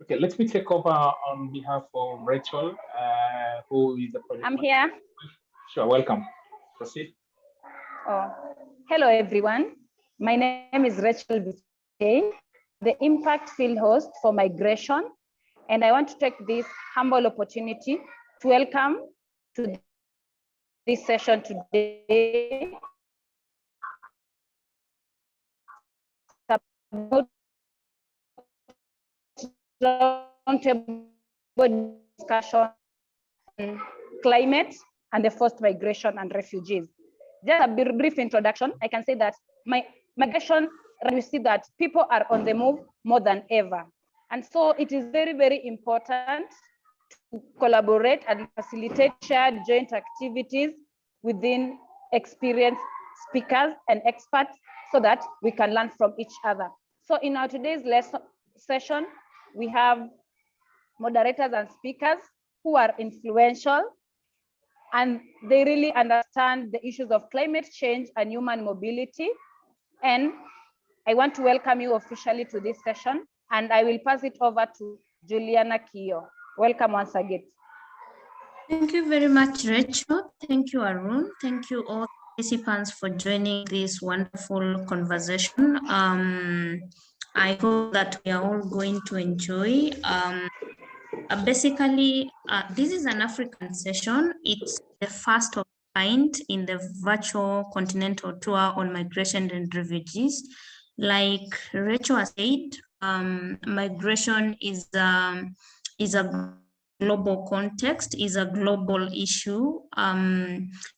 Okay, let me take over on behalf of Rachel, who is the project I'm here. Sure, welcome. Proceed. Oh, hello, everyone. My name is Rachel Biscay, the Impact Field Host for Migration, and I want to take this humble opportunity to welcome to this session today roundtable discussion on climate and the forced migration and refugees. Just a brief introduction. I can say that migration, we see that people are on the move more than ever. And so it is very, very important to collaborate and facilitate shared joint activities within experienced speakers and experts so that we can learn from each other. So in our today's session, we have moderators and speakers who are influential, and they really understand the issues of climate change and human mobility. And I want to welcome you officially to this session, and I will pass it over to Juliana Kio. Welcome once again. Thank you very much, Rachel. Thank you, Arun. Thank you all participants for joining this wonderful conversation. I hope that we are all going to enjoy. Basically, this is an African session. It's the first of kind in the virtual continental tour on migration and refugees. Like Rachel has said, migration is a global context, is a global issue.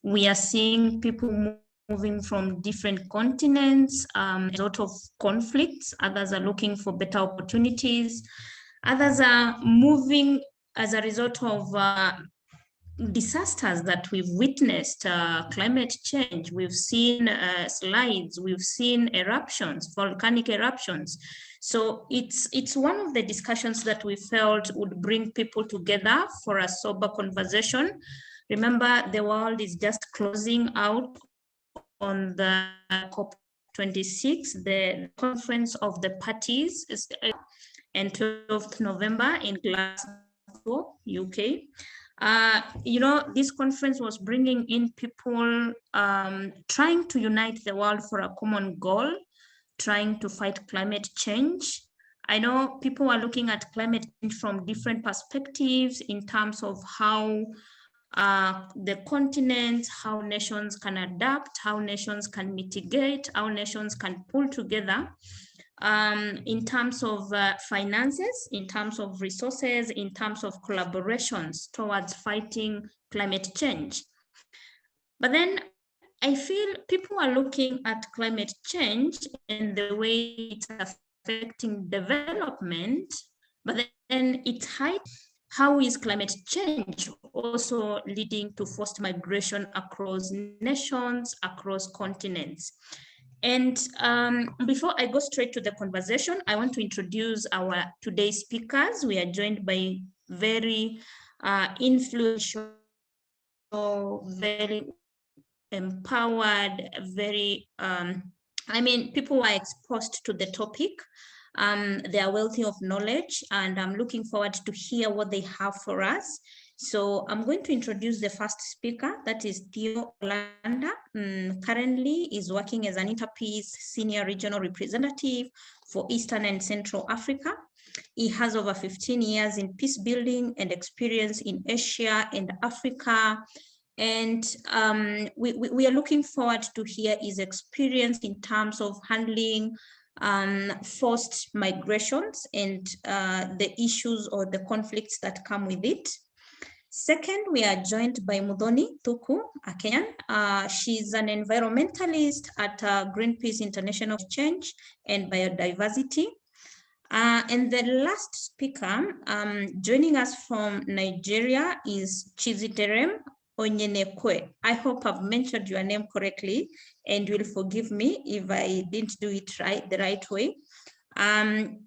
We are seeing people moving from different continents, a lot of conflicts. Others are looking for better opportunities. Others are moving as a result of disasters that we've witnessed, climate change. We've seen slides, we've seen eruptions, volcanic eruptions. So it's one of the discussions that we felt would bring people together for a sober conversation. Remember, the world is just closing out on the COP26, the conference of the parties, and 12th November in Glasgow, UK. This conference was bringing in people trying to unite the world for a common goal, trying to fight climate change. I know people are looking at climate change from different perspectives in terms of how the continents, how nations can adapt, how nations can mitigate, how nations can pull together in terms of finances, in terms of resources, in terms of collaborations towards fighting climate change. But then I feel people are looking at climate change and the way it's affecting development, but then it's how is climate change also leading to forced migration across nations, across continents? And before I go straight to the conversation, I want to introduce our today's speakers. We are joined by very influential, very empowered, very, people who are exposed to the topic. They are wealthy of knowledge, and I'm looking forward to hear what they have for us. So I'm going to introduce the first speaker, that is Theo Olanda. Currently is working as an Interpeace Senior Regional Representative for Eastern and Central Africa. He has over 15 years in peace building and experience in Asia and Africa. And we are looking forward to hear his experience in terms of handling forced migrations and the issues or the conflicts that come with it. Second, we are joined by Muthoni Thuku, a Kenyan. She's an environmentalist at Greenpeace International Change and Biodiversity. And the last speaker joining us from Nigeria is Chiziterem Onyenekwe. I hope I've mentioned your name correctly, and you'll forgive me if I didn't do it the right way.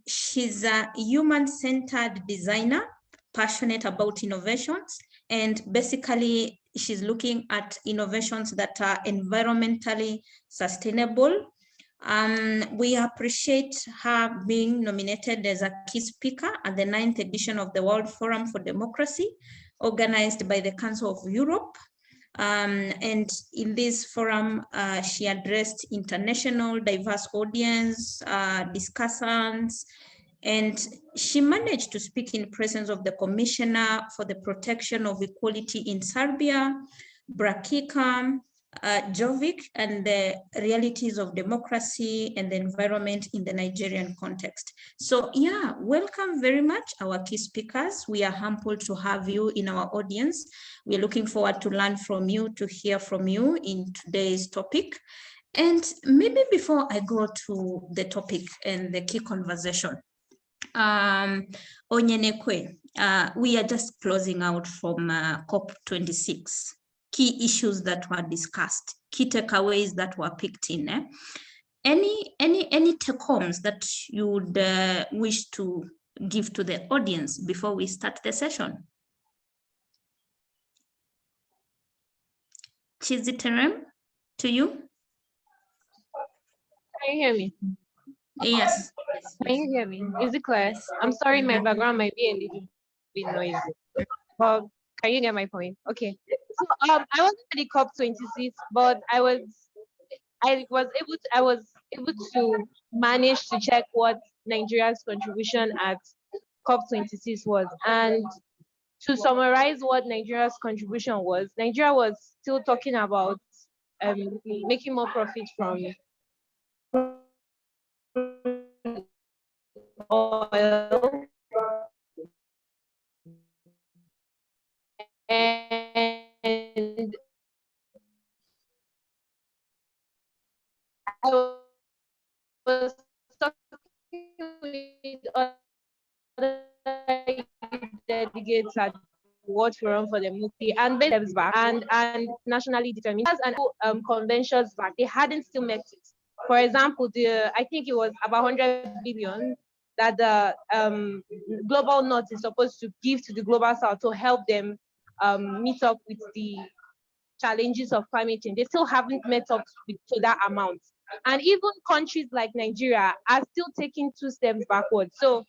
She's a human-centered designer, passionate about innovations, and basically she's looking at innovations that are environmentally sustainable, We appreciate her being nominated as a key speaker at the 9th edition of the World Forum for Democracy, organized by the Council of Europe. And in this forum, she addressed international diverse audience, discussants, and she managed to speak in presence of the Commissioner for the Protection of Equality in Serbia, Brakika, Jovic, and the realities of democracy and the environment in the Nigerian context. So yeah, welcome very much our key speakers. We are humbled to have you in our audience. We are looking forward to learn from you, to hear from you in today's topic. And maybe before I go to the topic and the key conversation, Onyenekwe, we are just closing out from COP26. Key issues that were discussed, key takeaways that were picked in. Any take-homes that you would wish to give to the audience before we start the session? Chiziterem, to you? Can you hear me? Yes. Can you hear me? Is it clear? I'm sorry, my background might be a little bit noisy. But can you get my point? Okay. So I wasn't at the COP26, but I was able to manage to check what Nigeria's contribution at COP26 was. And to summarize what Nigeria's contribution was, Nigeria was still talking about making more profit from oil, and I was talking with other delegates at World Forum for the Mukti and steps back and nationally determined and conventions back. They hadn't still met it. For example, I think it was about 100 billion that the global north is supposed to give to the global south to help them meet up with the challenges of climate change. They still haven't met up to that amount. And even countries like Nigeria are still taking 2 steps backwards. So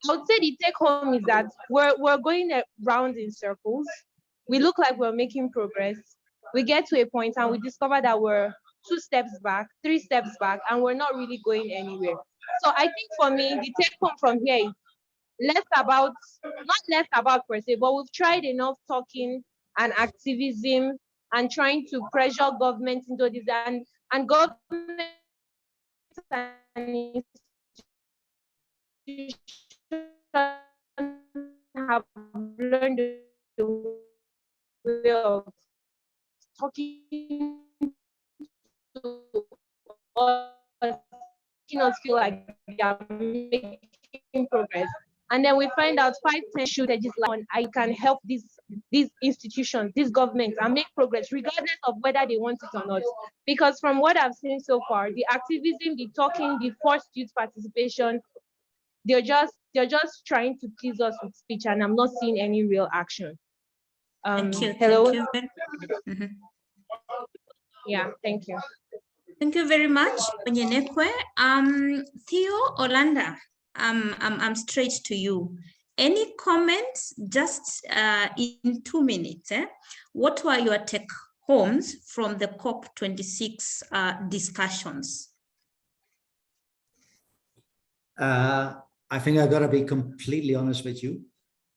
I would say the take home is that we're going around in circles. We look like we're making progress. We get to a point and we discover that we're 2 steps back, 3 steps back, and we're not really going anywhere. So I think for me, the take home from here is not less about per se, but we've tried enough talking and activism and trying to pressure governments into this, and governments and institutions have learned the way of talking to us, making us feel like they are making progress. And then we find out 5-10 shortages on I can help these institutions, these governments, and make progress regardless of whether they want it or not. Because from what I've seen so far, the activism, the talking, the forced youth participation, they're just trying to please us with speech, and I'm not seeing any real action. Thank you. Hello. Thank you. Yeah, thank you. Thank you very much, Onyenekwe. Theo Olanda, I'm straight to you. Any comments just in 2 minutes? What were your take homes from the COP26 discussions? I think I gotta be completely honest with you.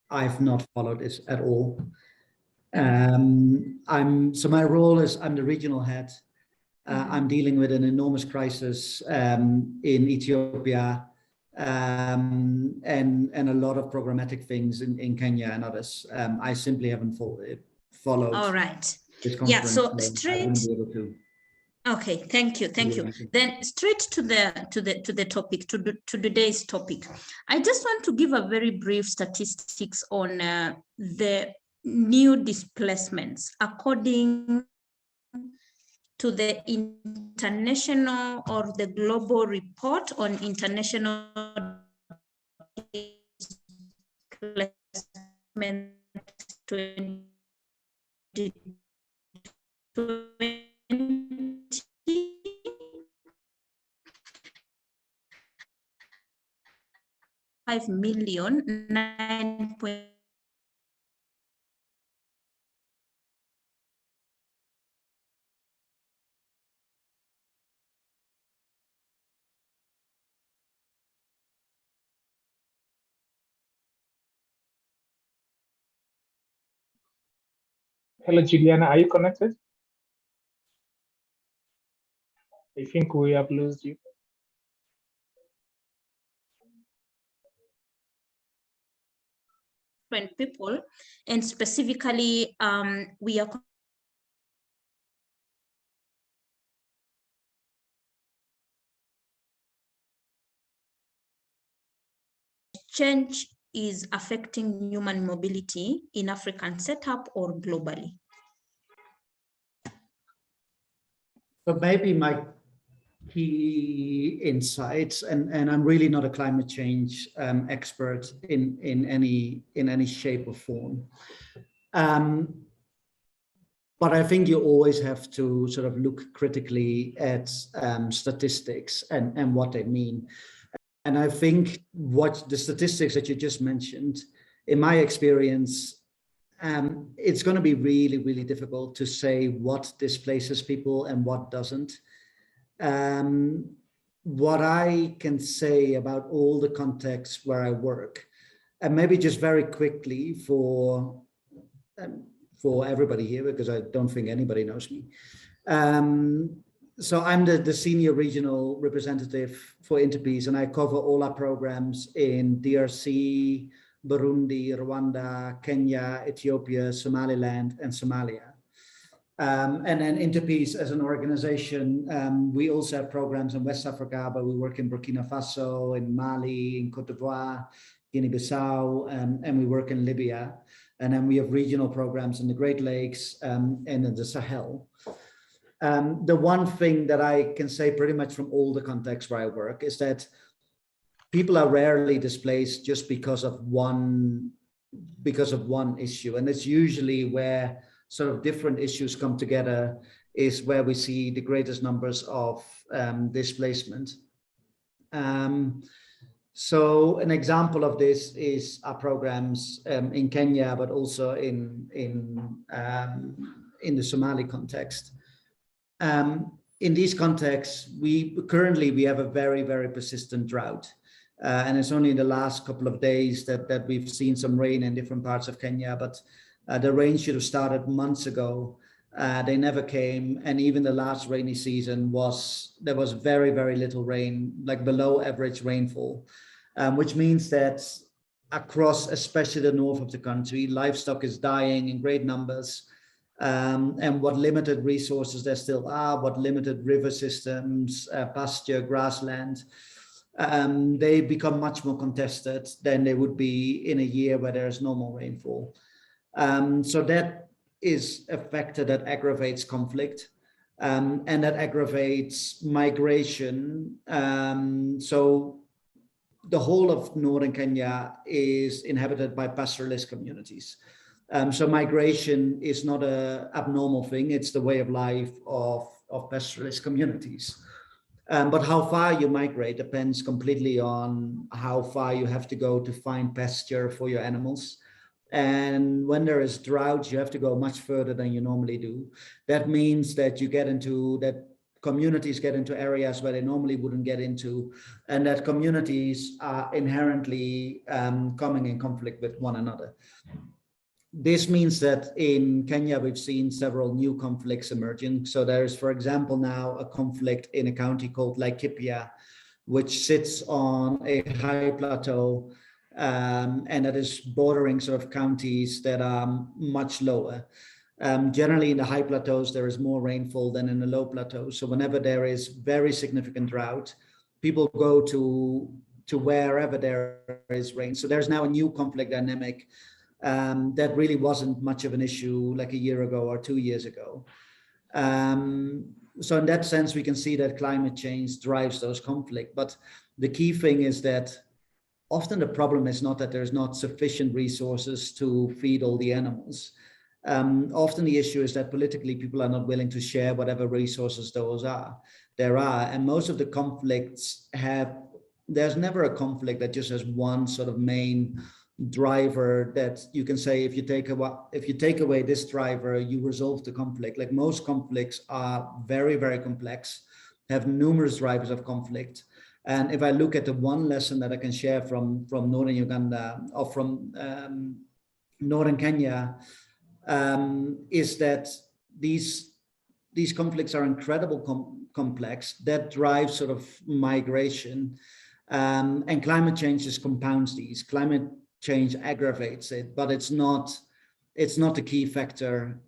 I've not followed this at all. So my role is I'm the regional head. I'm dealing with an enormous crisis in Ethiopia and a lot of programmatic things in Kenya and others. I simply haven't followed. All right. This conference, yeah. So straight. I wouldn't be able to. Okay, thank you. Then straight to the topic, to today's topic. I just want to give a very brief statistics on the new displacements according to the international or the global report on international displacement 2020. 5 million, 9. Hello, Juliana, are you connected? I think we have lost you. People, and specifically, we are change is affecting human mobility in African setup or globally? So maybe my key insights, and I'm really not a climate change expert in any shape or form. But I think you always have to sort of look critically at statistics and what they mean. And I think what the statistics that you just mentioned, in my experience, it's going to be really, really difficult to say what displaces people and what doesn't. What I can say about all the contexts where I work, and maybe just very quickly for everybody here, because I don't think anybody knows me. So I'm the senior regional representative for IDPs, and I cover all our programs in DRC, Burundi, Rwanda, Kenya, Ethiopia, Somaliland, and Somalia. And then IDPs as an organization, we also have programs in West Africa, but we work in Burkina Faso, in Mali, in Cote d'Ivoire, Guinea-Bissau, and we work in Libya. And then we have regional programs in the Great Lakes and in the Sahel. The one thing that I can say pretty much from all the contexts where I work is that people are rarely displaced just because of one issue. And it's usually where sort of different issues come together is where we see the greatest numbers of displacement. So an example of this is our programs in Kenya, but also in the Somali context. In these contexts, we have a very, very persistent drought. And it's only in the last couple of days that we've seen some rain in different parts of Kenya, but the rain should have started months ago. They never came. And even the last rainy season there was very, very little rain, like below average rainfall, which means that across, especially the north of the country, livestock is dying in great numbers. And what limited resources there still are, what limited river systems, pasture, grassland, they become much more contested than they would be in a year where there's normal rainfall. So that is a factor that aggravates conflict, and that aggravates migration. So the whole of northern Kenya is inhabited by pastoralist communities. So migration is not an abnormal thing. It's the way of life of pastoralist communities. But how far you migrate depends completely on how far you have to go to find pasture for your animals. And when there is drought, you have to go much further than you normally do. That means that communities get into areas where they normally wouldn't get into, and that communities are inherently coming in conflict with one another. This means that in Kenya, we've seen several new conflicts emerging. So there is, for example, now a conflict in a county called Laikipia, which sits on a high plateau, and that is bordering sort of counties that are much lower. Generally in the high plateaus, there is more rainfall than in the low plateaus. So whenever there is very significant drought, people go to wherever there is rain. So there's now a new conflict dynamic that really wasn't much of an issue like a year ago or 2 years ago. So in that sense, we can see that climate change drives those conflicts. But the key thing is that often the problem is not that there's not sufficient resources to feed all the animals. Often the issue is that politically people are not willing to share whatever resources there are. And most of the conflicts have there's never a conflict that just has one sort of main driver that you can say, if you take away this driver, you resolve the conflict. Like, most conflicts are very, very complex, have numerous drivers of conflict. And if I look at the one lesson that I can share from Northern Uganda or from Northern Kenya, is that these conflicts are incredibly complex, that drive sort of migration, and climate change just compounds these. Climate change aggravates it, but it's not the key factor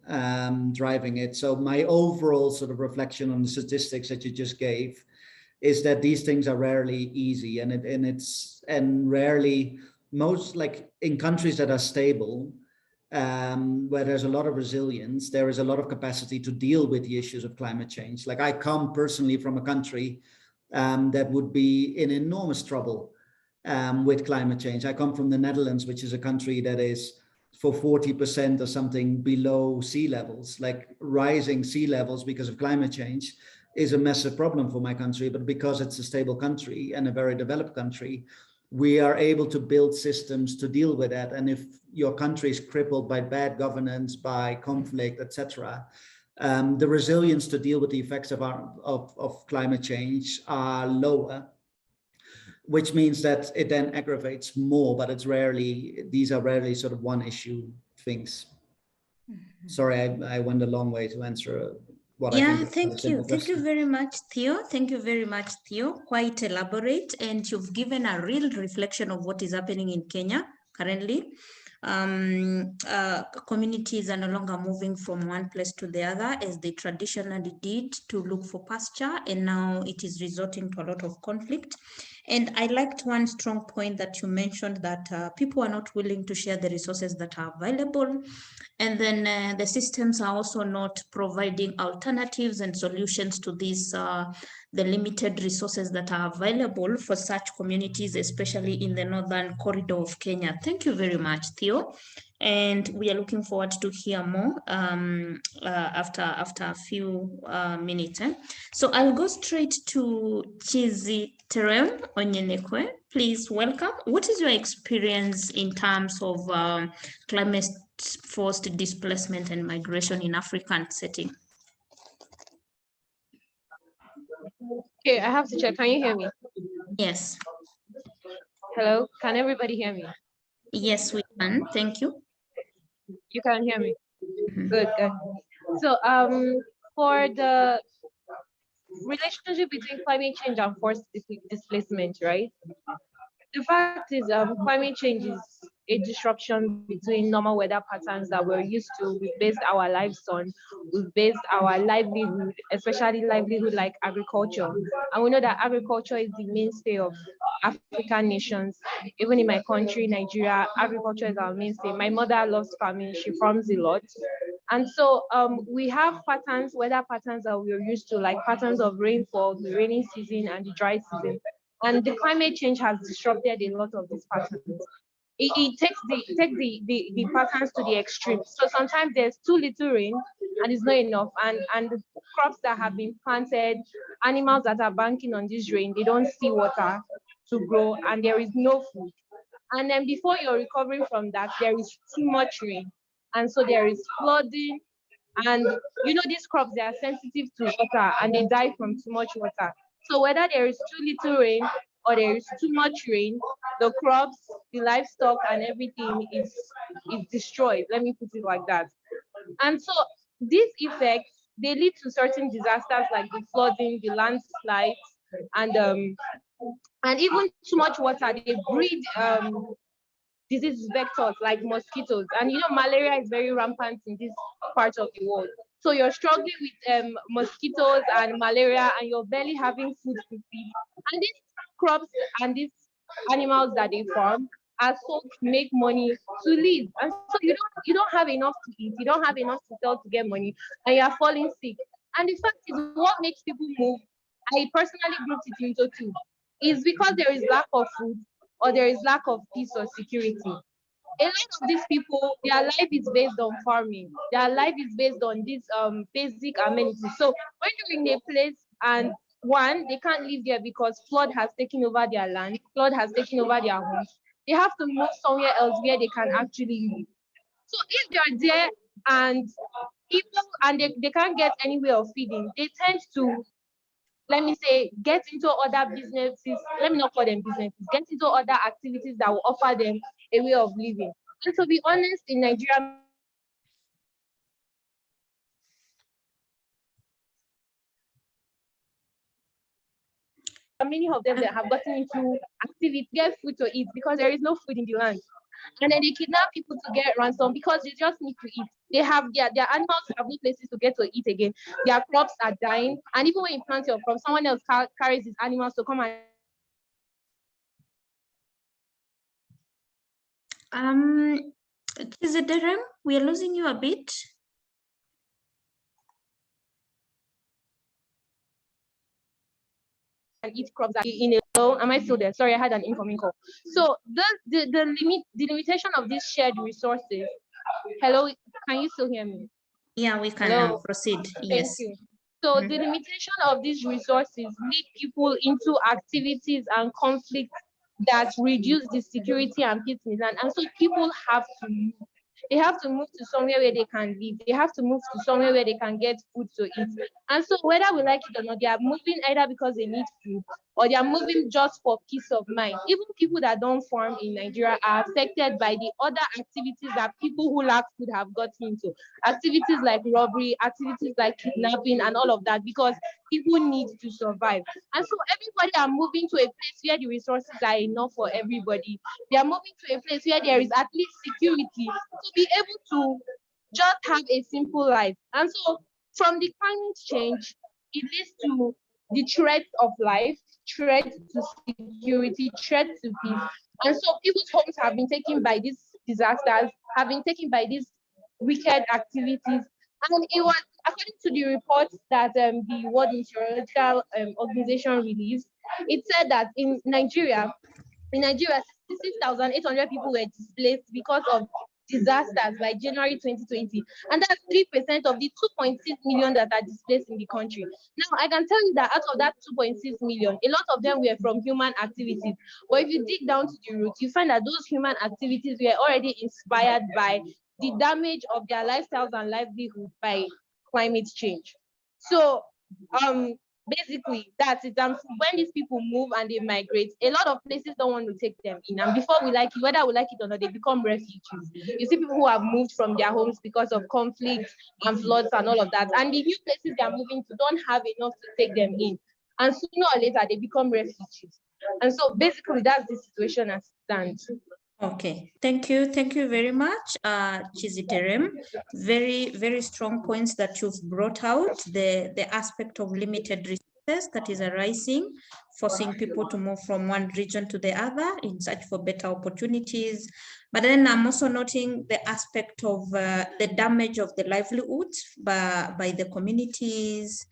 driving it. So my overall sort of reflection on the statistics that you just gave is that these things are rarely easy, and rarely, most, like in countries that are stable, where there's a lot of resilience, there is a lot of capacity to deal with the issues of climate change. Like, I come personally from a country that would be in enormous trouble with climate change. I come from the Netherlands, which is a country that is for 40% or something below sea levels. Like, rising sea levels because of climate change is a massive problem for my country, but because it's a stable country and a very developed country, we are able to build systems to deal with that. And if your country is crippled by bad governance, by conflict, etc., the resilience to deal with the effects of climate change are lower, which means that it then aggravates more, but these are rarely sort of one issue things. Mm-hmm. Sorry, I went a long way to answer what I think. Thank you. Thank you very much, Theo. Thank you very much, Theo. Quite elaborate, and you've given a real reflection of what is happening in Kenya currently. Communities are no longer moving from one place to the other as they traditionally did to look for pasture, and now it is resorting to a lot of conflict. And I liked one strong point that you mentioned, that people are not willing to share the resources that are available, and then the systems are also not providing alternatives and solutions to these the limited resources that are available for such communities, especially in the northern corridor of Kenya. Thank you very much, Theo. And we are looking forward to hear more after a few minutes. So I'll go straight to Chizi Terem Onyenekwe. Please welcome. What is your experience in terms of climate-forced displacement and migration in African setting? Okay, I have to check. Can you hear me? Yes. Hello, can everybody hear me? Yes, we can. Thank you. You can hear me. Mm-hmm. Good. So for the relationship between climate change and forced displacement, right? The fact is, climate change is a disruption between normal weather patterns that we're used to. We've based our lives on. We've based our livelihood, especially livelihood like agriculture. And we know that agriculture is the mainstay of African nations. Even in my country, Nigeria, agriculture is our mainstay. My mother loves farming. She farms a lot. And so we have patterns, weather patterns that we're used to, like patterns of rainfall, the rainy season and the dry season. And the climate change has disrupted a lot of these patterns. It takes the patterns to the extreme. So sometimes there's too little rain and it's not enough. And the crops that have been planted, animals that are banking on this rain, they don't see water to grow and there is no food. And then before you're recovering from that, there is too much rain. And so there is flooding. And you know, these crops, they are sensitive to water and they die from too much water. So whether there is too little rain or there is too much rain, the crops, the livestock and everything is destroyed. Let me put it like that. And so these effects, they lead to certain disasters like the flooding, the landslides, and even too much water, they breed disease vectors like mosquitoes. And you know, malaria is very rampant in this part of the world. So you're struggling with mosquitoes and malaria, and you're barely having food to feed. And these crops and these animals that they farm are sold to make money to live. And so you don't have enough to eat, you don't have enough to sell to get money, and you're falling sick. And the fact is, what makes people move, I personally grouped it into two, is because there is lack of food or there is lack of peace or security. A lot of these people, their life is based on farming. Their life is based on these basic amenities. So when you're in a place and one, they can't live there because flood has taken over their land, flood has taken over their homes. They have to move somewhere else where they can actually live. So if they're there and people and they can't get any way of feeding, they tend to, let me say, get into other businesses. Let me not call them businesses, get into other activities that will offer them a way of living. And to be honest, in Nigeria, many of them that have gotten into activity, get food to eat because there is no food in the land. And then they kidnap people to get ransom because they just need to eat. They have their animals have no places to get to eat again. Their crops are dying. And even when you plant your crops, someone else carries his animals to come and is it Derem? We are losing you a bit. and eat crops in a low. Am I still there? Sorry, I had an incoming call. So the limitation of these shared resources. Hello, can you still hear me? Yeah, we can now proceed. Yes. Thank you. So the limitation of these resources lead people into activities and conflicts that reduce the security and peace. And so people have to move. They have to move to somewhere where they can live. They have to move to somewhere where they can get food to eat. And so whether we like it or not, they are moving either because they need food or they are moving just for peace of mind. Even people that don't farm in Nigeria are affected by the other activities that people who lack food have got into. Activities like robbery, activities like kidnapping and all of that, because people need to survive. And so everybody are moving to a place where the resources are enough for everybody. They are moving to a place where there is at least security to be able to just have a simple life. And so from the climate change, it leads to the threat of life, threat to security, threat to peace. And so people's homes have been taken by these disasters, have been taken by these wicked activities. And it was, according to the reports that the World Meteorological Organization released, it said that in Nigeria, 66,800 people were displaced because of disasters by January 2020. And that's 3% of the 2.6 million that are displaced in the country. Now, I can tell you that out of that 2.6 million, a lot of them were from human activities. But if you dig down to the root, you find that those human activities were already inspired by the damage of their lifestyles and livelihood by climate change. So, basically, that's it. And when these people move and they migrate, a lot of places don't want to take them in. And before we like it, whether we like it or not, they become refugees. You see people who have moved from their homes because of conflicts and floods and all of that. And the new places they are moving to don't have enough to take them in. And sooner or later, they become refugees. And so basically, that's the situation as it stands. Okay, thank you very much, Chiziterem. Very strong points that you've brought out. The aspect of limited resources that is arising, forcing people to move from one region to the other in search for better opportunities. But then I'm also noting the aspect of the damage of the livelihoods by the communities.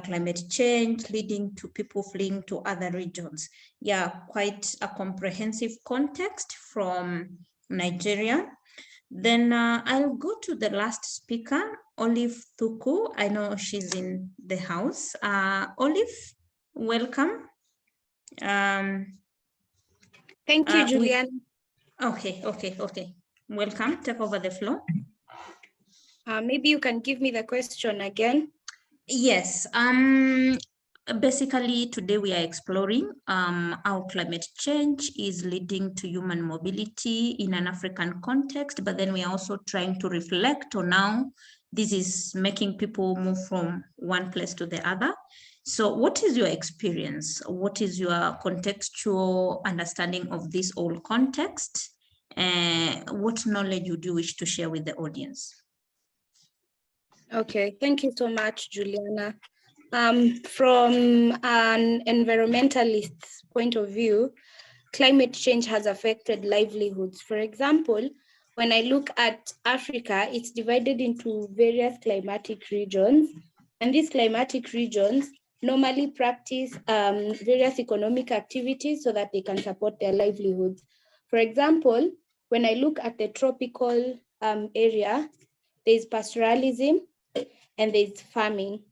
Climate change leading to people fleeing to other regions. Yeah, quite a comprehensive context from Nigeria. Then I'll go to the last speaker, Olive Thuku. I know she's in the house. Olive, welcome. Thank you, Julian. Okay. Welcome, take over the floor. Maybe you can give me the question again. Yes, basically today we are exploring how climate change is leading to human mobility in an African context, but then we are also trying to reflect on how this is making people move from one place to the other. So what is your experience? What is your contextual understanding of this whole context? What knowledge would you wish to share with the audience? Okay, thank you so much, Juliana. From an environmentalist's point of view, climate change has affected livelihoods. For example, when I look at Africa, it's divided into various climatic regions, and these climatic regions normally practice various economic activities so that they can support their livelihoods. For example, when I look at the tropical area, there's pastoralism, and there's farming.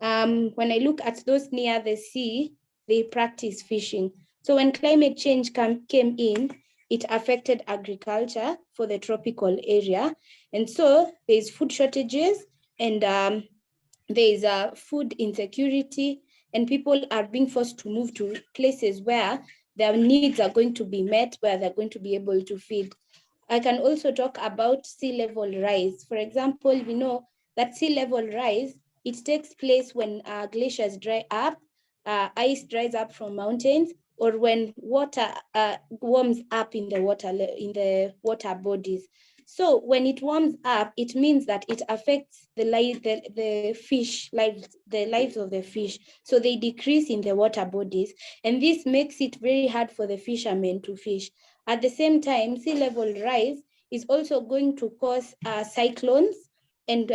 when I look at those near the sea, they practice fishing. So when climate change came in, it affected agriculture for the tropical area. And so there's food shortages and there's food insecurity, and people are being forced to move to places where their needs are going to be met, where they're going to be able to feed. I can also talk about sea level rise. For example, we know that sea level rise, it takes place when glaciers dry up, ice dries up from mountains, or when water warms up in the water bodies. So when it warms up, it means that it affects the fish lives, the lives of the fish. So they decrease in the water bodies, and this makes it very hard for the fishermen to fish. At the same time, sea level rise is also going to cause cyclones and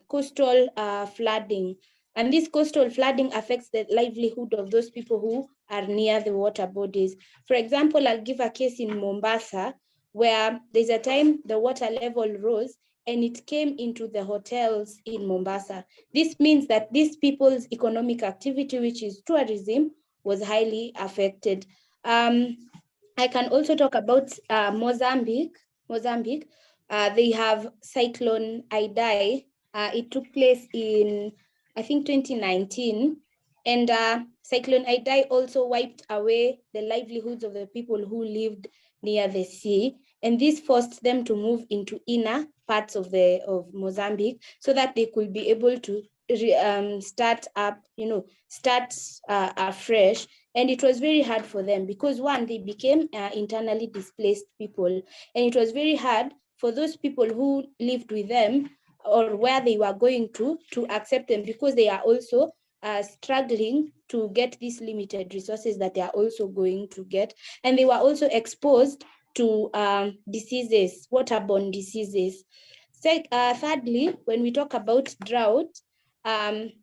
coastal flooding. And this coastal flooding affects the livelihood of those people who are near the water bodies. For example, I'll give a case in Mombasa, where there's a time the water level rose and it came into the hotels in Mombasa. This means that these people's economic activity, which is tourism, was highly affected. I can also talk about Mozambique. They have Cyclone Idai. It took place in, I think, 2019. And Cyclone Idai also wiped away the livelihoods of the people who lived near the sea. And this forced them to move into inner parts of Mozambique so that they could be able to start afresh. And it was very hard for them because, one, they became internally displaced people. And it was very hard for those people who lived with them or where they were going to accept them, because they are also struggling to get these limited resources that they are also going to get. And they were also exposed to diseases, waterborne diseases. Thirdly, when we talk about drought, we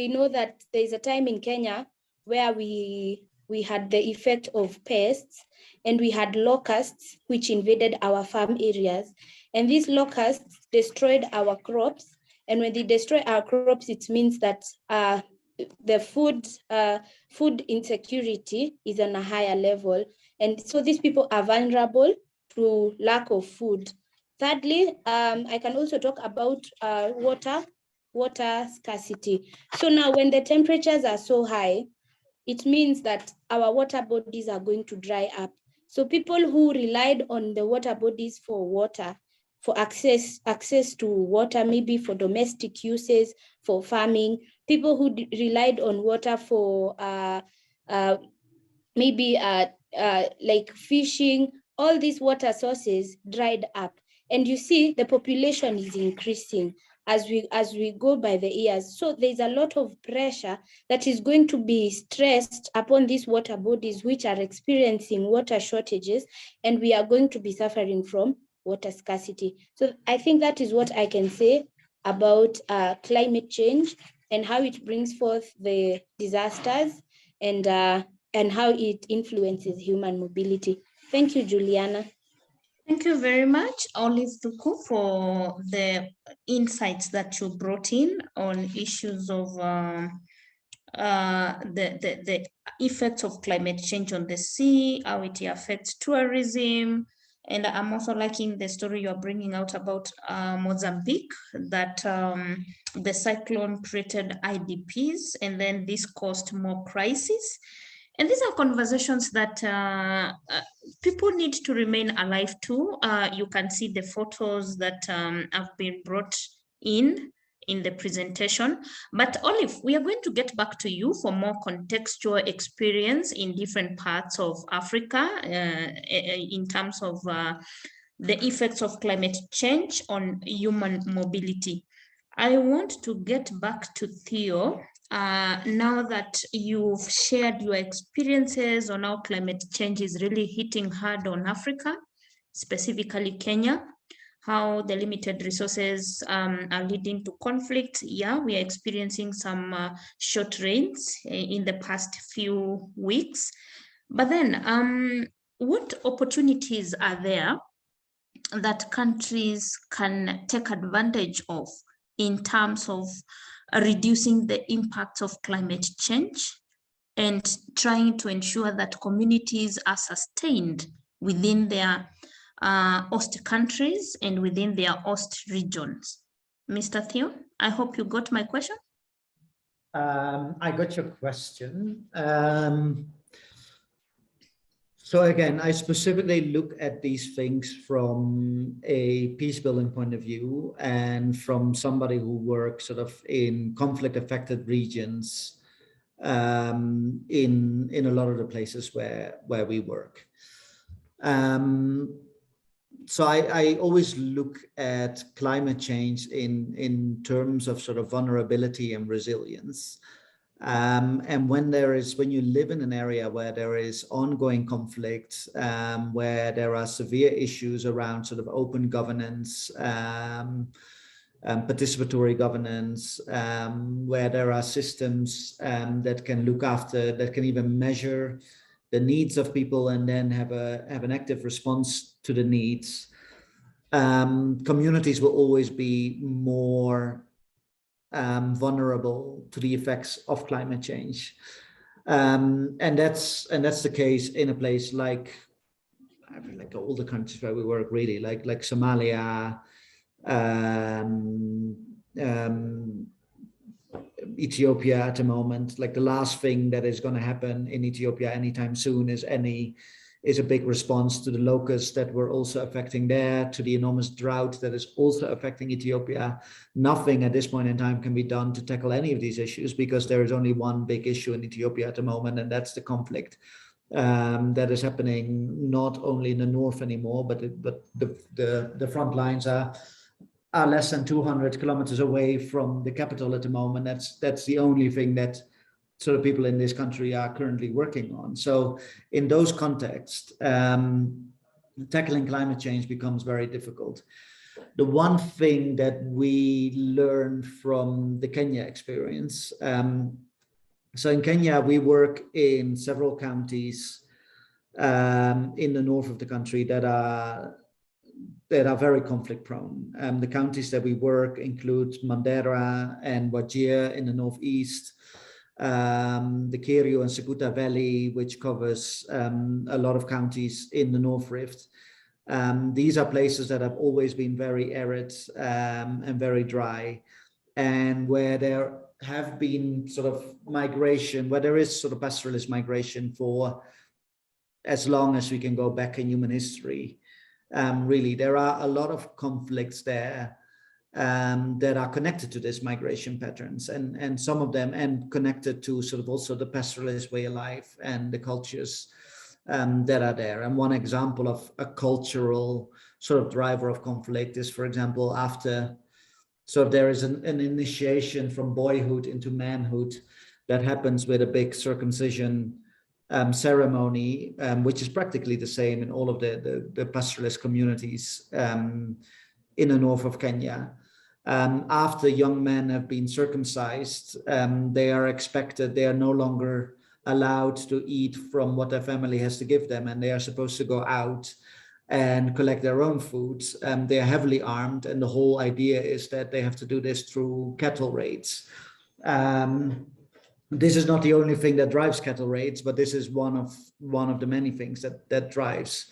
know that there's a time in Kenya where we had the effect of pests, and we had locusts which invaded our farm areas. And these locusts destroyed our crops. And when they destroy our crops, it means that the food insecurity is on a higher level. And so these people are vulnerable to lack of food. Thirdly, I can also talk about water scarcity. So now when the temperatures are so high, it means that our water bodies are going to dry up. So people who relied on the water bodies for water, for access to water, maybe for domestic uses, for farming, people who relied on water for maybe like fishing, all these water sources dried up. And you see the population is increasing as we go by the years. So there's a lot of pressure that is going to be stressed upon these water bodies which are experiencing water shortages, and we are going to be suffering from water scarcity. So I think that is what I can say about climate change and how it brings forth the disasters and how it influences human mobility. Thank you, Juliana. Thank you very much, Olive Tuku, for the insights that you brought in on issues of the effects of climate change on the sea, how it affects tourism. And I'm also liking the story you're bringing out about Mozambique, that the cyclone created IDPs, and then this caused more crises. And these are conversations that people need to remain alive to. You can see the photos that have been brought in the presentation. But Olive, we are going to get back to you for more contextual experience in different parts of Africa in terms of the effects of climate change on human mobility. I want to get back to Theo. Now that you've shared your experiences on how climate change is really hitting hard on Africa, specifically Kenya, how the limited resources are leading to conflict. Yeah, we are experiencing some short rains in the past few weeks. But then, what opportunities are there that countries can take advantage of in terms of reducing the impact of climate change and trying to ensure that communities are sustained within their host countries and within their host regions. Mr. Theo, I hope you got my question. I got your question. So again, I specifically look at these things from a peace building point of view and from somebody who works sort of in conflict affected regions in a lot of the places where we work. So I always look at climate change in terms of sort of vulnerability and resilience. And when you live in an area where there is ongoing conflict, where there are severe issues around sort of open governance, participatory governance, where there are systems that can look after, that can even measure the needs of people and then have an active response to the needs, communities will always be more vulnerable to the effects of climate change, and that's the case in a place like all the countries where we work, really, like Somalia, Ethiopia at the moment. Like the last thing that is going to happen in Ethiopia anytime soon is a big response to the locusts that were also affecting there, to the enormous drought that is also affecting Ethiopia. Nothing at this point in time can be done to tackle any of these issues because there is only one big issue in Ethiopia at the moment, and that's the conflict that is happening not only in the north anymore, but the front lines are less than 200 kilometers away from the capital at the moment. That's the only thing that sort of people in this country are currently working on. So in those contexts, tackling climate change becomes very difficult. The one thing that we learned from the Kenya experience, so in Kenya, we work in several counties in the north of the country that are very conflict prone. The counties that we work include Mandera and Wajir in the northeast, the Kerio and Seguta Valley, which covers a lot of counties in the North Rift. These are places that have always been very arid and very dry, and where there have been sort of migration, where there is sort of pastoralist migration for as long as we can go back in human history. Really, there are a lot of conflicts there that are connected to this migration patterns, and some of them, and connected to sort of also the pastoralist way of life and the cultures that are there. And one example of a cultural sort of driver of conflict is, for example, so there is an initiation from boyhood into manhood that happens with a big circumcision ceremony, which is practically the same in all of the pastoralist communities in the north of Kenya. After young men have been circumcised, they are no longer allowed to eat from what their family has to give them, and they are supposed to go out and collect their own foods. They are heavily armed, and the whole idea is that they have to do this through cattle raids. This is not the only thing that drives cattle raids, but this is one of the many things that drives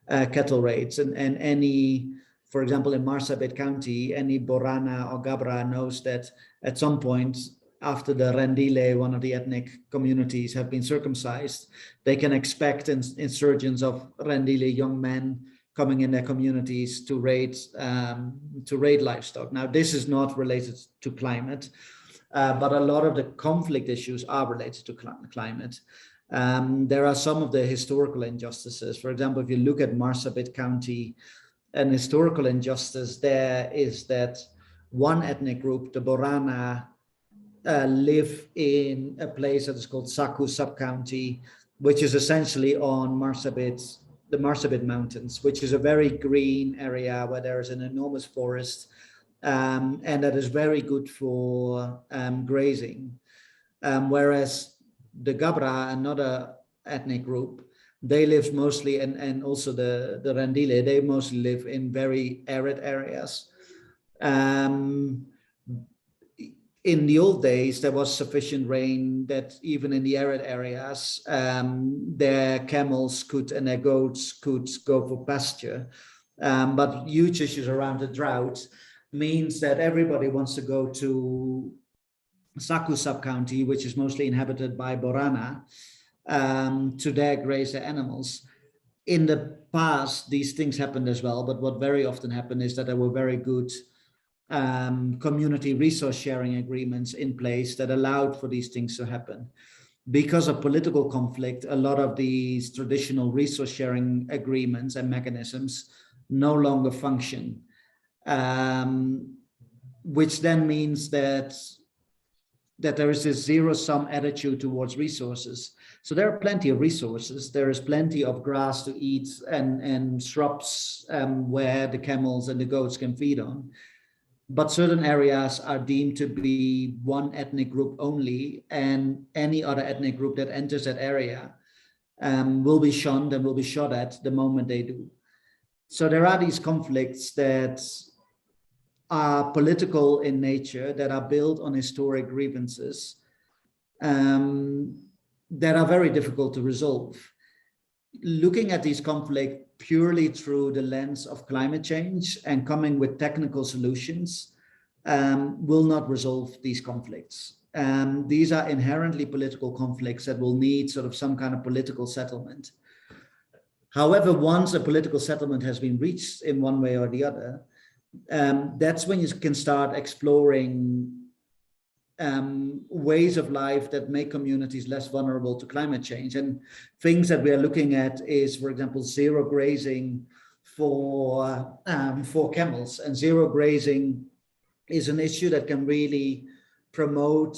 cattle raids. And any, for example, in Marsabit County, any Borana or Gabra knows that at some point after the Rendile, one of the ethnic communities, have been circumcised, they can expect insurgents of Rendile young men coming in their communities to raid livestock. Now, this is not related to climate, but a lot of the conflict issues are related to climate. There are some of the historical injustices. For example, if you look at Marsabit County, an historical injustice there is that one ethnic group, the Borana, live in a place that is called Saku sub-county, which is essentially on the Marsabit Mountains, which is a very green area where there is an enormous forest, and that is very good for grazing. Whereas the Gabra, another ethnic group, they live mostly, and also the Rendile, they mostly live in very arid areas. in the old days, there was sufficient rain that even in the arid areas, their camels could and their goats could go for pasture. But huge issues around the drought means that everybody wants to go to Saku sub-county, which is mostly inhabited by Borana, to there graze their animals. In the past, these things happened as well, but what very often happened is that there were very good community resource sharing agreements in place that allowed for these things to happen. Because of political conflict, a lot of these traditional resource sharing agreements and mechanisms no longer function, which then means that there is this zero-sum attitude towards resources. So there are plenty of resources. There is plenty of grass to eat and shrubs where the camels and the goats can feed on. But certain areas are deemed to be one ethnic group only, and any other ethnic group that enters that area will be shunned and will be shot at the moment they do. So there are these conflicts that are political in nature, that are built on historic grievances, that are very difficult to resolve. Looking at these conflicts purely through the lens of climate change and coming with technical solutions will not resolve these conflicts. These are inherently political conflicts that will need sort of some kind of political settlement. However, once a political settlement has been reached in one way or the other, that's when you can start exploring ways of life that make communities less vulnerable to climate change. And things that we are looking at is, for example, zero grazing for camels. And zero grazing is an issue that can really promote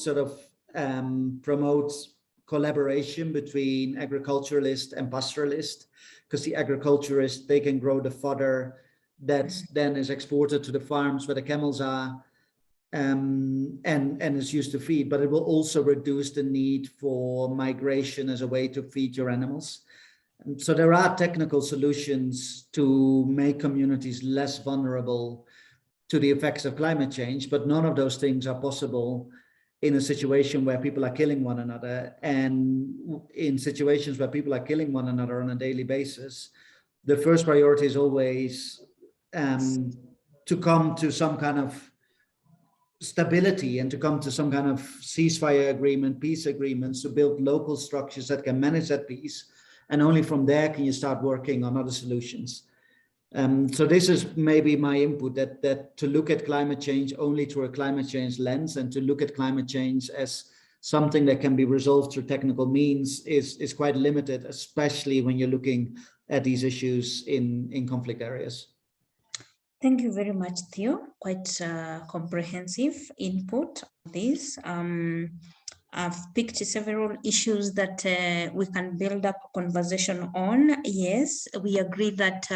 collaboration between agriculturalists and pastoralists, because the agriculturists, they can grow the fodder that then is exported to the farms where the camels are, and is used to feed, but it will also reduce the need for migration as a way to feed your animals. And so there are technical solutions to make communities less vulnerable to the effects of climate change, but none of those things are possible in a situation where people are killing one another. And in situations where people are killing one another on a daily basis, the first priority is always to come to some kind of stability and to come to some kind of ceasefire agreement, peace agreements, to build local structures that can manage that peace. And only from there can you start working on other solutions. So this is maybe my input, that to look at climate change only through a climate change lens and to look at climate change as something that can be resolved through technical means is quite limited, especially when you're looking at these issues in conflict areas. Thank you very much, Theo. Quite comprehensive input on this. I've picked several issues that we can build up a conversation on. Yes, we agree that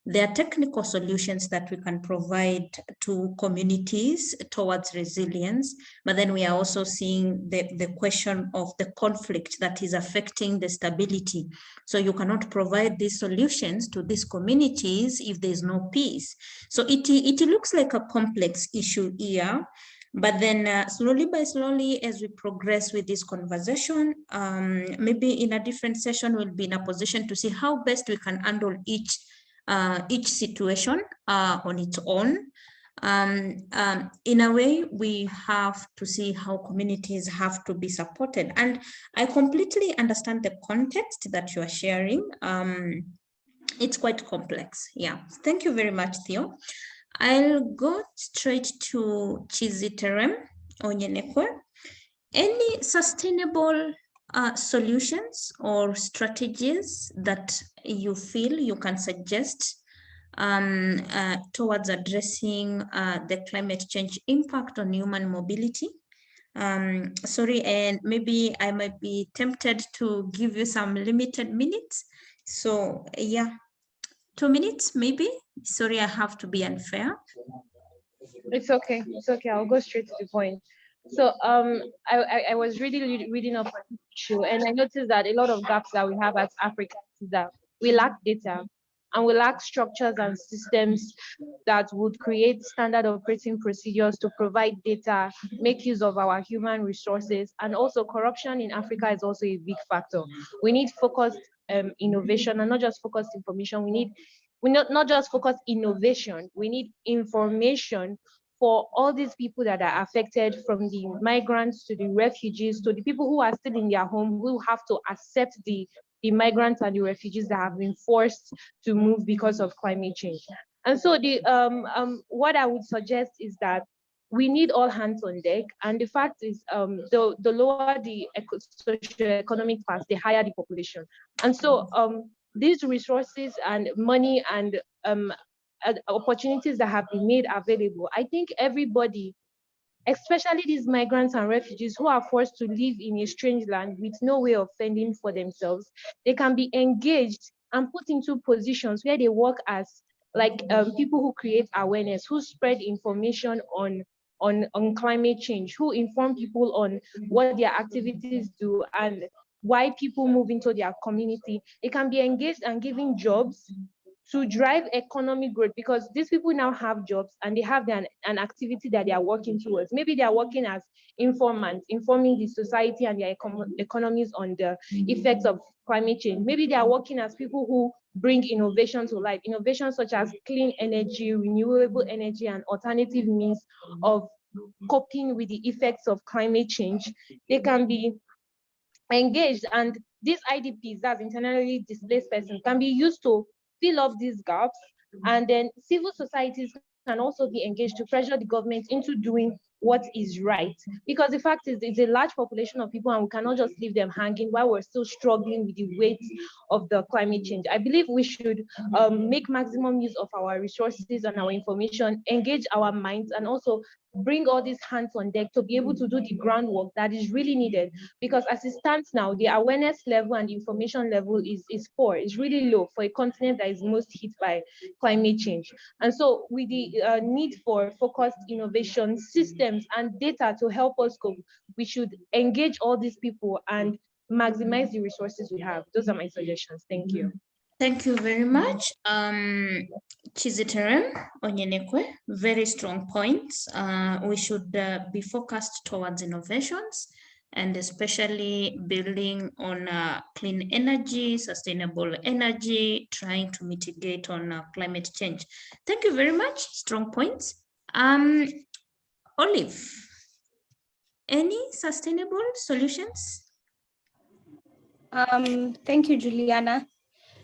there are technical solutions that we can provide to communities towards resilience, but then we are also seeing the question of the conflict that is affecting the stability. So you cannot provide these solutions to these communities if there's no peace. So it looks like a complex issue here. But then slowly by slowly, as we progress with this conversation, maybe in a different session, we'll be in a position to see how best we can handle each situation on its own. In a way, we have to see how communities have to be supported. And I completely understand the context that you are sharing. It's quite complex. Yeah, thank you very much, Theo. I'll go straight to Chiziterem Onyenekwe. Any sustainable solutions or strategies that you feel you can suggest towards addressing the climate change impact on human mobility? Sorry, and maybe I might be tempted to give you some limited minutes. So yeah, 2 minutes maybe. Sorry, I have to be unfair. It's okay. It's okay. I'll go straight to the point. So I was reading up on the issue, and I noticed that a lot of gaps that we have as Africans is that we lack data. and we lack structures and systems that would create standard operating procedures to provide data, make use of our human resources, and also corruption in Africa is also a big factor. We need focused innovation, and not just focused information. We not just focused innovation, we need information for all these people that are affected, from the migrants to the refugees to the people who are still in their home, who have to accept the migrants and the refugees that have been forced to move because of climate change. And so what I would suggest is that we need all hands on deck. And the fact is, the lower the socioeconomic class, the higher the population. And so these resources and money and opportunities that have been made available, I think everybody, especially these migrants and refugees who are forced to live in a strange land with no way of fending for themselves, they can be engaged and put into positions where they work as people who create awareness, who spread information on climate change, who inform people on what their activities do and why people move into their community. They can be engaged and given jobs to drive economic growth, because these people now have jobs and they have an activity that they are working towards. Maybe they are working as informants, informing the society and their economies on the effects of climate change. Maybe they are working as people who bring innovation to life, innovations such as clean energy, renewable energy, and alternative means of coping with the effects of climate change. They can be engaged, and these IDPs, that's internally displaced persons, can be used to fill up these gaps. And then civil societies can also be engaged to pressure the government into doing what is right. Because the fact is, it's a large population of people and we cannot just leave them hanging while we're still struggling with the weight of the climate change. I believe we should make maximum use of our resources and our information, engage our minds, and also bring all these hands on deck to be able to do the groundwork that is really needed. Because as it stands now, the awareness level and the information level is poor, it's really low for a continent that is most hit by climate change. And so with the need for focused innovation, systems, and data to help us cope, we should engage all these people and maximize the resources we have. Those are my suggestions. Thank you. Thank you very much. Chiziterem Onyenekwe, very strong points. We should be focused towards innovations, and especially building on clean energy, sustainable energy, trying to mitigate on climate change. Thank you very much. Strong points. Olive, any sustainable solutions? Thank you, Juliana.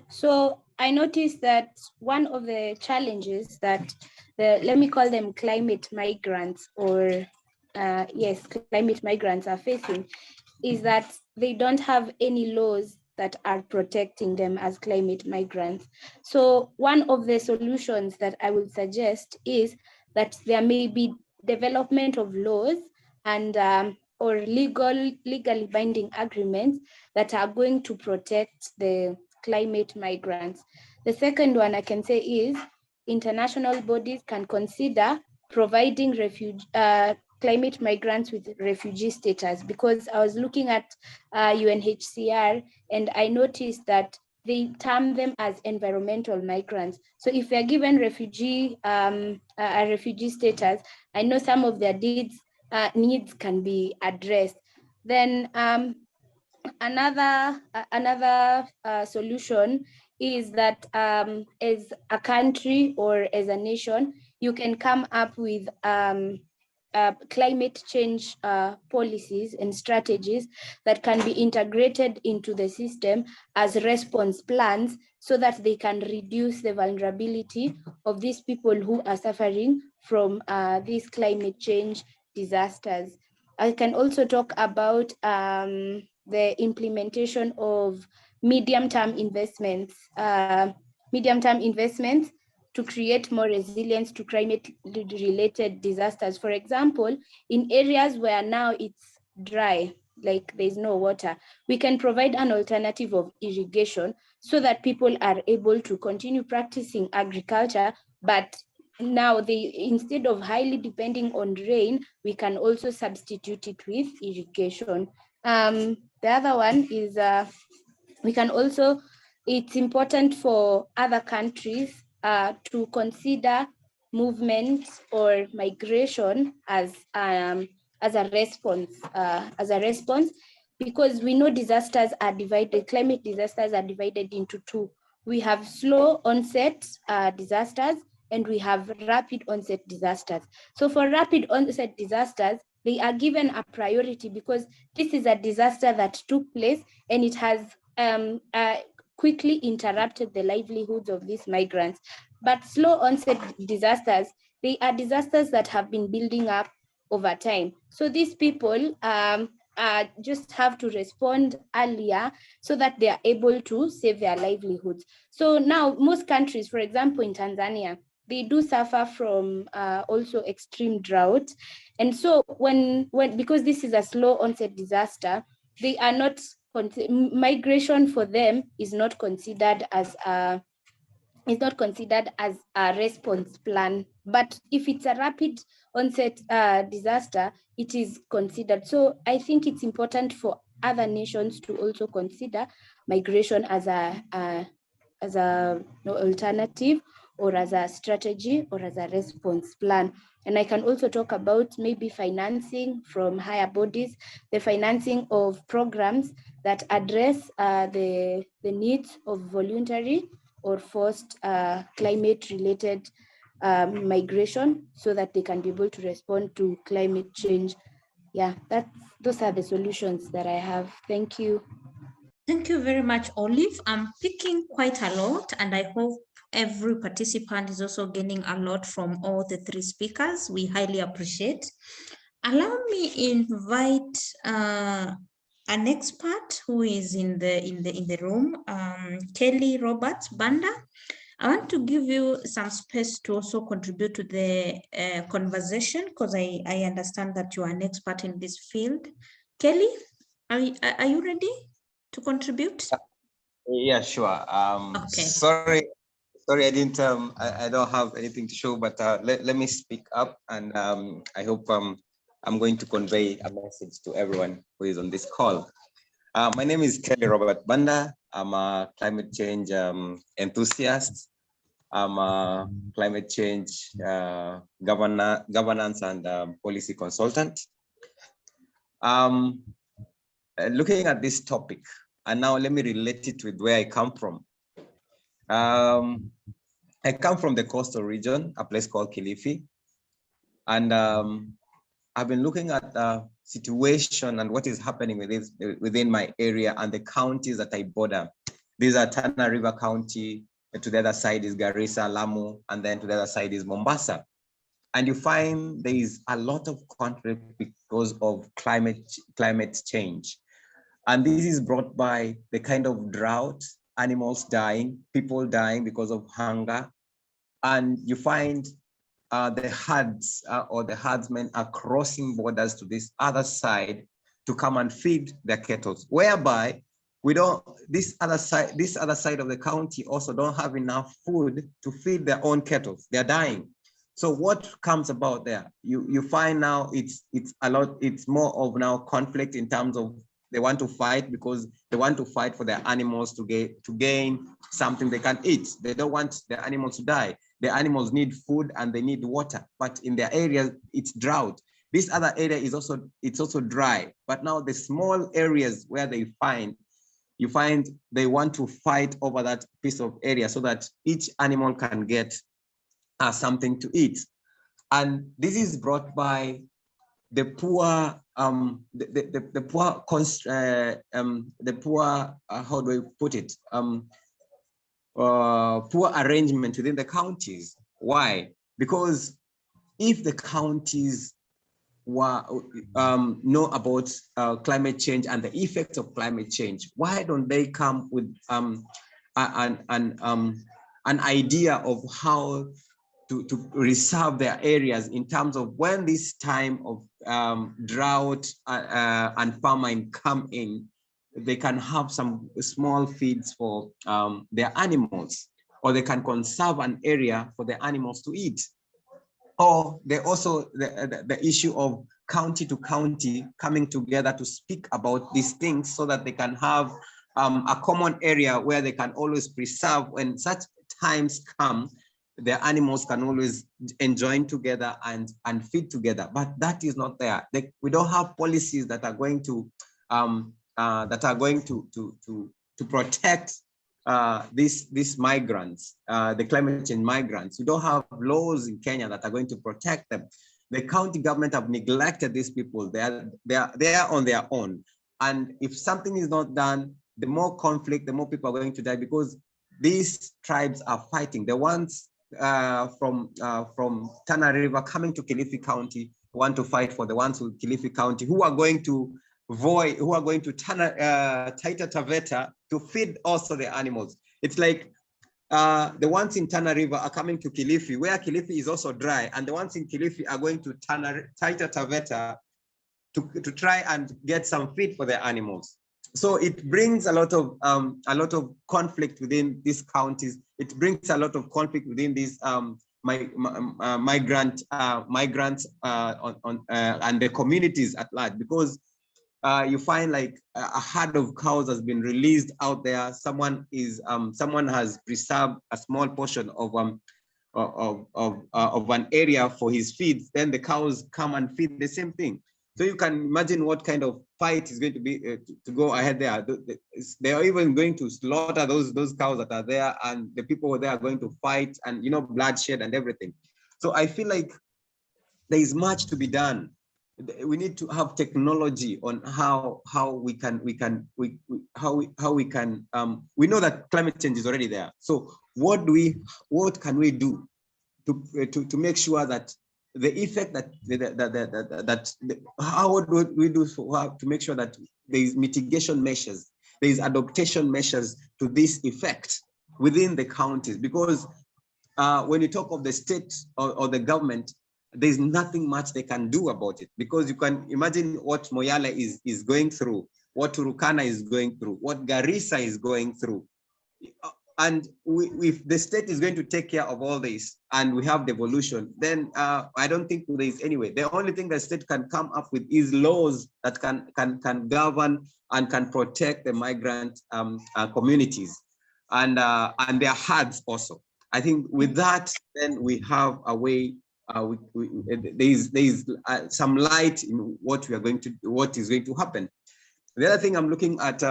So I noticed that one of the challenges that let me call them climate migrants, or climate migrants are facing, is that they don't have any laws that are protecting them as climate migrants. So one of the solutions that I would suggest is that there may be development of laws and or legally binding agreements that are going to protect the climate migrants. The second one I can say is international bodies can consider providing climate migrants with refugee status, because I was looking at UNHCR and I noticed that they term them as environmental migrants. So if they're given refugee status, I know some of their needs can be addressed. Then another solution is that as a country or as a nation, you can come up with climate change policies and strategies that can be integrated into the system as response plans, so that they can reduce the vulnerability of these people who are suffering from these climate change disasters. I can also talk about the implementation of medium-term investments to create more resilience to climate-related disasters. For example, in areas where now it's dry, like there's no water, we can provide an alternative of irrigation so that people are able to continue practicing agriculture, but now instead of highly depending on rain, we can also substitute it with irrigation. The other one is we can also it's important for other countries to consider movement or migration as a response, because we know disasters are divided, climate disasters are divided into two. We have slow onset disasters, and we have rapid onset disasters. So for rapid onset disasters, they are given a priority because this is a disaster that took place and it has quickly interrupted the livelihoods of these migrants. But slow onset disasters, they are disasters that have been building up over time. So these people just have to respond earlier so that they are able to save their livelihoods. So now most countries, for example, in Tanzania, they do suffer from also extreme drought. And so because this is a slow onset disaster, they are not, migration for them is not considered as a response plan. But if it's a rapid onset disaster, it is considered. So I think it's important for other nations to also consider migration as a alternative, or as a strategy, or as a response plan. And I can also talk about maybe financing from higher bodies, the financing of programs that address the needs of voluntary or forced climate-related migration, so that they can be able to respond to climate change. Yeah, those are the solutions that I have. Thank you. Thank you very much, Olive. I'm picking quite a lot, and I hope every participant is also gaining a lot from all the three speakers. We highly appreciate. Allow me invite an expert who is in the room, Kelly Roberts Banda. I want to give you some space to also contribute to the conversation, because I understand that you are an expert in this field. Kelly, are you ready to contribute? Yeah, sure. Okay. Sorry, I didn't. I don't have anything to show, but let me speak up, and I hope I'm going to convey a message to everyone who is on this call. My name is Kelly Robert Banda. I'm a climate change enthusiast. I'm a climate change governance and policy consultant. Looking at this topic, and now let me relate it with where I come from. I come from the coastal region, a place called Kilifi, and I've been looking at the situation and what is happening within my area and the counties that I border. These are Tana River County, to the other side is Garissa, Lamu, and then to the other side is Mombasa. And you find there is a lot of conflict because of climate change. And this is brought by the kind of drought, animals dying, people dying because of hunger. And you find the herds or the herdsmen are crossing borders to this other side to come and feed their cattle, whereby this other side of the county also don't have enough food to feed their own cattle. They're dying. So what comes about there? You find now it's more of now conflict in terms of they want to fight because they want to fight for their animals to gain something they can eat. They don't want their animals to die. The animals need food and they need water, but in their area it's drought. This other area is also dry. But now the small areas where you find they want to fight over that piece of area so that each animal can get something to eat. And this is brought by the poor, how do I put it? Poor arrangement within the counties. Why? Because if the counties know about climate change and the effects of climate change, why don't they come with an idea of how to reserve their areas in terms of when this time of drought and famine come in, they can have some small feeds for their animals, or they can conserve an area for the animals to eat. Or they also, the issue of county to county coming together to speak about these things so that they can have a common area where they can always preserve when such times come. Their animals can always enjoy together and feed together, but that is not there. We don't have policies that are going to protect these migrants, the climate change migrants. We don't have laws in Kenya that are going to protect them. The county government have neglected these people. They are on their own, and if something is not done, the more conflict, the more people are going to die, because these tribes are fighting. The ones from Tana River coming to Kilifi County want to fight for the ones with Kilifi County who are going to Taita Taveta to feed also the animals. It's like the ones in Tana River are coming to Kilifi, where Kilifi is also dry, and the ones in Kilifi are going to Taita Taveta to try and get some feed for their animals. So it brings a lot of conflict within these counties. It brings a lot of conflict within these migrants and the communities at large, because you find like a herd of cows has been released out there. Someone has preserved a small portion of an area for his feeds. Then the cows come and feed the same thing. So you can imagine what kind of fight is going to be to go ahead there. They are even going to slaughter those cows that are there, and the people there are going to fight, and bloodshed and everything. So I feel like there is much to be done. We need to have technology on how we can we know that climate change is already there. So what can we do to make sure that the effect how do we do to make sure that there is mitigation measures, there is adaptation measures to this effect within the counties? Because when you talk of the state or the government, there's nothing much they can do about it, because you can imagine what Moyale is going through, what Turkana is going through, what Garissa is going through. And if the state is going to take care of all this and we have devolution, then I don't think there is any way. The only thing the state can come up with is laws that can govern and can protect the migrant communities and their herds also. I think with that, then we have a way. There is some light in what is going to happen. The other thing I'm looking at,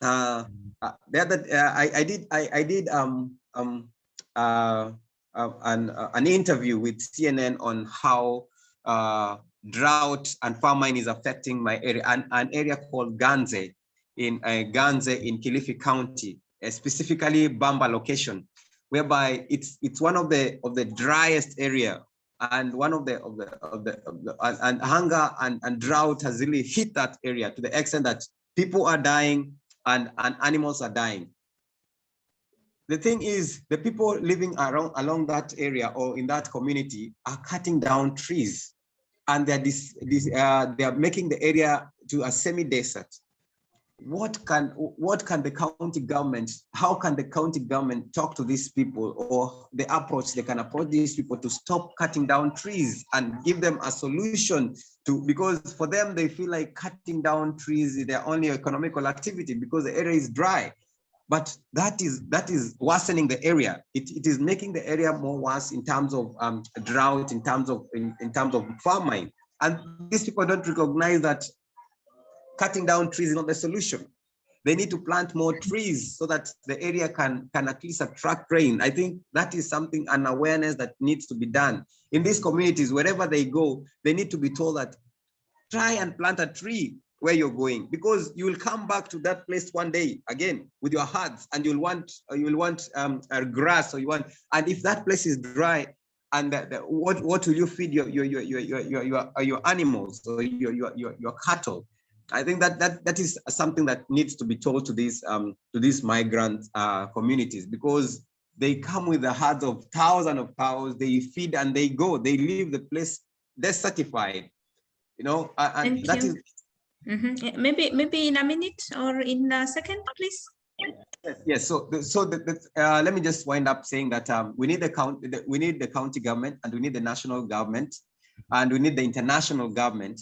I did an interview with CNN on how drought and famine is affecting my area, an area called Ganze in Kilifi County, specifically Bamba location, whereby it's one of the driest area, and one of the hunger and drought has really hit that area to the extent that people are dying and animals are dying. The thing is, the people living along that area or in that community are cutting down trees, and they are making the area to a semi-desert. What can the county government, how can the county government talk to these people, or the approach they can approach these people to stop cutting down trees and give them a solution to, because for them, they feel like cutting down trees is their only economical activity because the area is dry. But that is worsening the area. It is making the area more worse in terms of drought, in terms of famine. And these people don't recognize that cutting down trees is not the solution. They need to plant more trees so that the area can at least attract rain. I think that is something, an awareness that needs to be done. In these communities, wherever they go, they need to be told that try and plant a tree where you're going, because you will come back to that place one day again with your herds, and you'll want grass, or and if that place is dry, and what will you feed your animals or your cattle? I think that is something that needs to be told to these migrant communities, because they come with the herds of thousands of cows, they feed and they go, they leave the place desertified, and that is. Mm-hmm. Maybe in a minute or in a second, please. Yes. So let me just wind up saying that we need the county government, and we need the national government, and we need the international government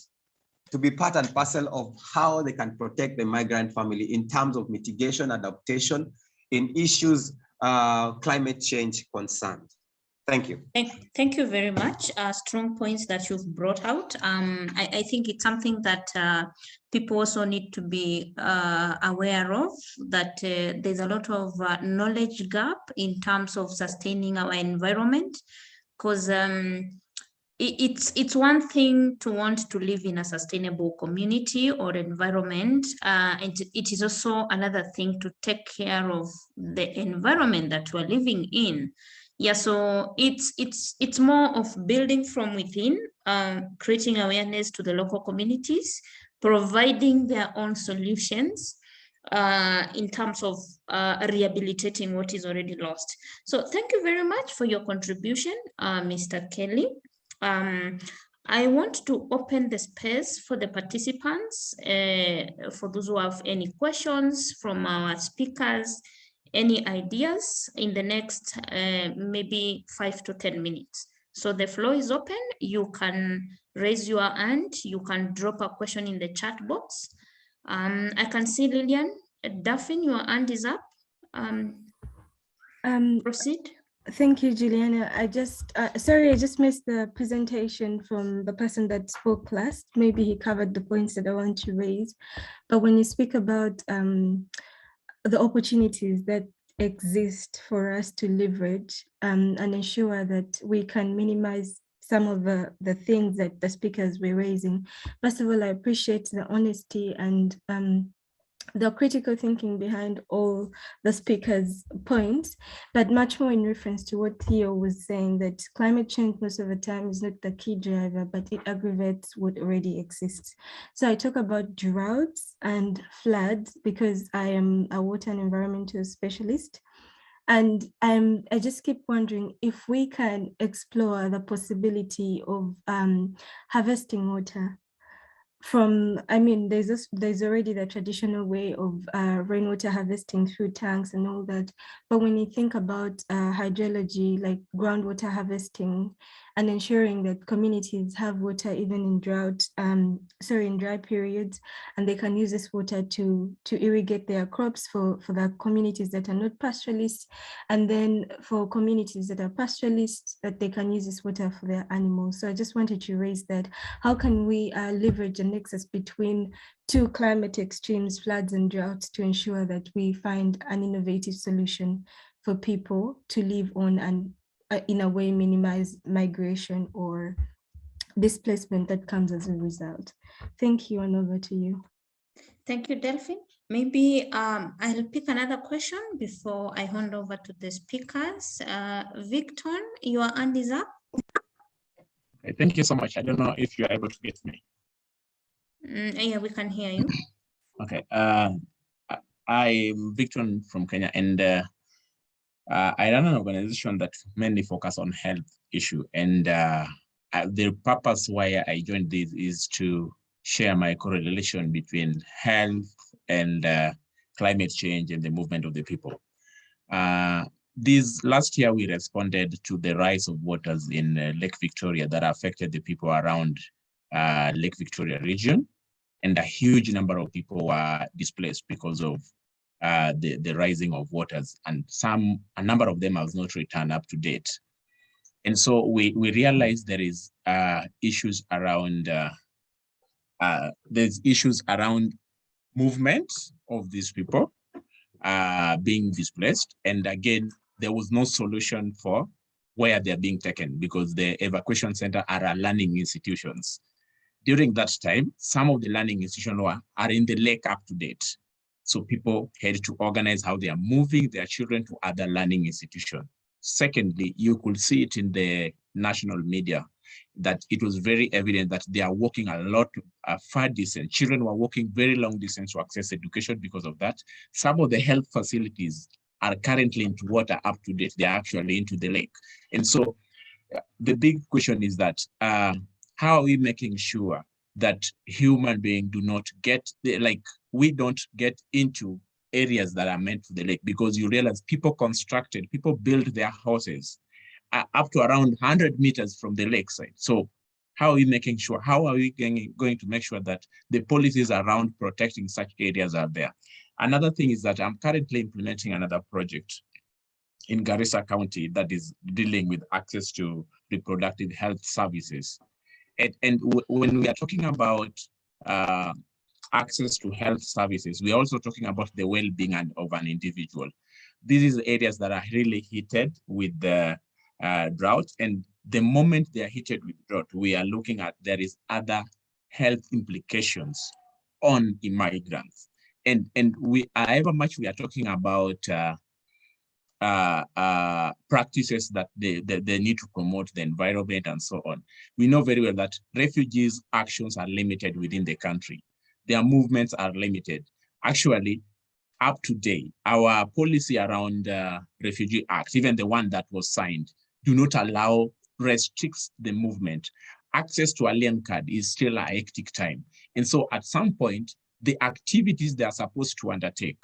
to be part and parcel of how they can protect the migrant family in terms of mitigation, adaptation in issues climate change concerned. Thank you. Thank you very much. Strong points that you've brought out. I think it's something that people also need to be aware of, that there's a lot of knowledge gap in terms of sustaining our environment, because it's one thing to want to live in a sustainable community or environment, and it is also another thing to take care of the environment that we're living in. Yeah, so it's more of building from within, creating awareness to the local communities, providing their own solutions in terms of rehabilitating what is already lost. So thank you very much for your contribution, Mr. Kelly. I want to open the space for the participants, for those who have any questions from our speakers, any ideas in the next maybe 5 to 10 minutes. So the floor is open. You can raise your hand. You can drop a question in the chat box. I can see Lillian Duffin, your hand is up. Proceed. Thank you, Juliana. I just, sorry, I just missed the presentation from the person that spoke last. Maybe he covered the points that I want to raise. But when you speak about the opportunities that exist for us to leverage and ensure that we can minimize some of the things that the speakers were raising. First of all, I appreciate the honesty and the critical thinking behind all the speakers' points, but much more in reference to what Theo was saying, that climate change most of the time is not the key driver, but it aggravates what already exists. So I talk about droughts and floods because I am a water and environmental specialist. And I just keep wondering if we can explore the possibility of harvesting water from, I mean, there's already the traditional way of rainwater harvesting through tanks and all that. But when you think about hydrology, like groundwater harvesting and ensuring that communities have water even in in dry periods, and they can use this water to irrigate their crops for the communities that are not pastoralists, and then for communities that are pastoralists, that they can use this water for their animals. So I just wanted to raise that. How can we leverage a nexus between two climate extremes, floods and droughts, to ensure that we find an innovative solution for people to live on and in a way minimize migration or displacement that comes as a result? Thank you, and over to you. Thank you, Delphine. Maybe I'll pick another question before I hand over to the speakers. Victor, your hand is up. Okay, thank you so much. I don't know if you're able to get me. Yeah, we can hear you. Okay, I'm Victor from Kenya, and I run an organization that mainly focuses on health issue. And the purpose why I joined this is to share my correlation between health and climate change and the movement of the people. This last year, we responded to the rise of waters in Lake Victoria that affected the people around Lake Victoria region. And a huge number of people were displaced because of the rising of waters, and a number of them have not returned up to date. And so we realized there is issues around movement of these people being displaced. And again, there was no solution for where they're being taken, because the evacuation center are learning institutions. During that time, some of the learning institutions are in the lake up to date. So people had to organize how they are moving their children to other learning institutions. Secondly, you could see it in the national media that it was very evident that they are walking a lot far distance. Children were walking very long distance to access education because of that. Some of the health facilities are currently into water up to date. They are actually into the lake. And so the big question is that how are we making sure that human beings do not get, we don't get into areas that are meant for the lake? Because you realize people built their houses up to around 100 meters from the lakeside. So How are we making sure? How are we going to make sure that the policies around protecting such areas are there? Another thing is that I'm currently implementing another project in Garissa County that is dealing with access to reproductive health services. And when we are talking about access to health services, we're also talking about the well-being of an individual. These are areas that are really heated with the drought, and the moment they are heated with drought, we are looking at there is other health implications on immigrants. And however much we are talking about practices that they need to promote the environment and so on, we know very well that refugees' actions are limited within the country. Their movements are limited. Actually, up to date, our policy around Refugee Act, even the one that was signed, do not allow, restricts the movement. Access to alien card is still a hectic time. And so at some point, the activities they are supposed to undertake,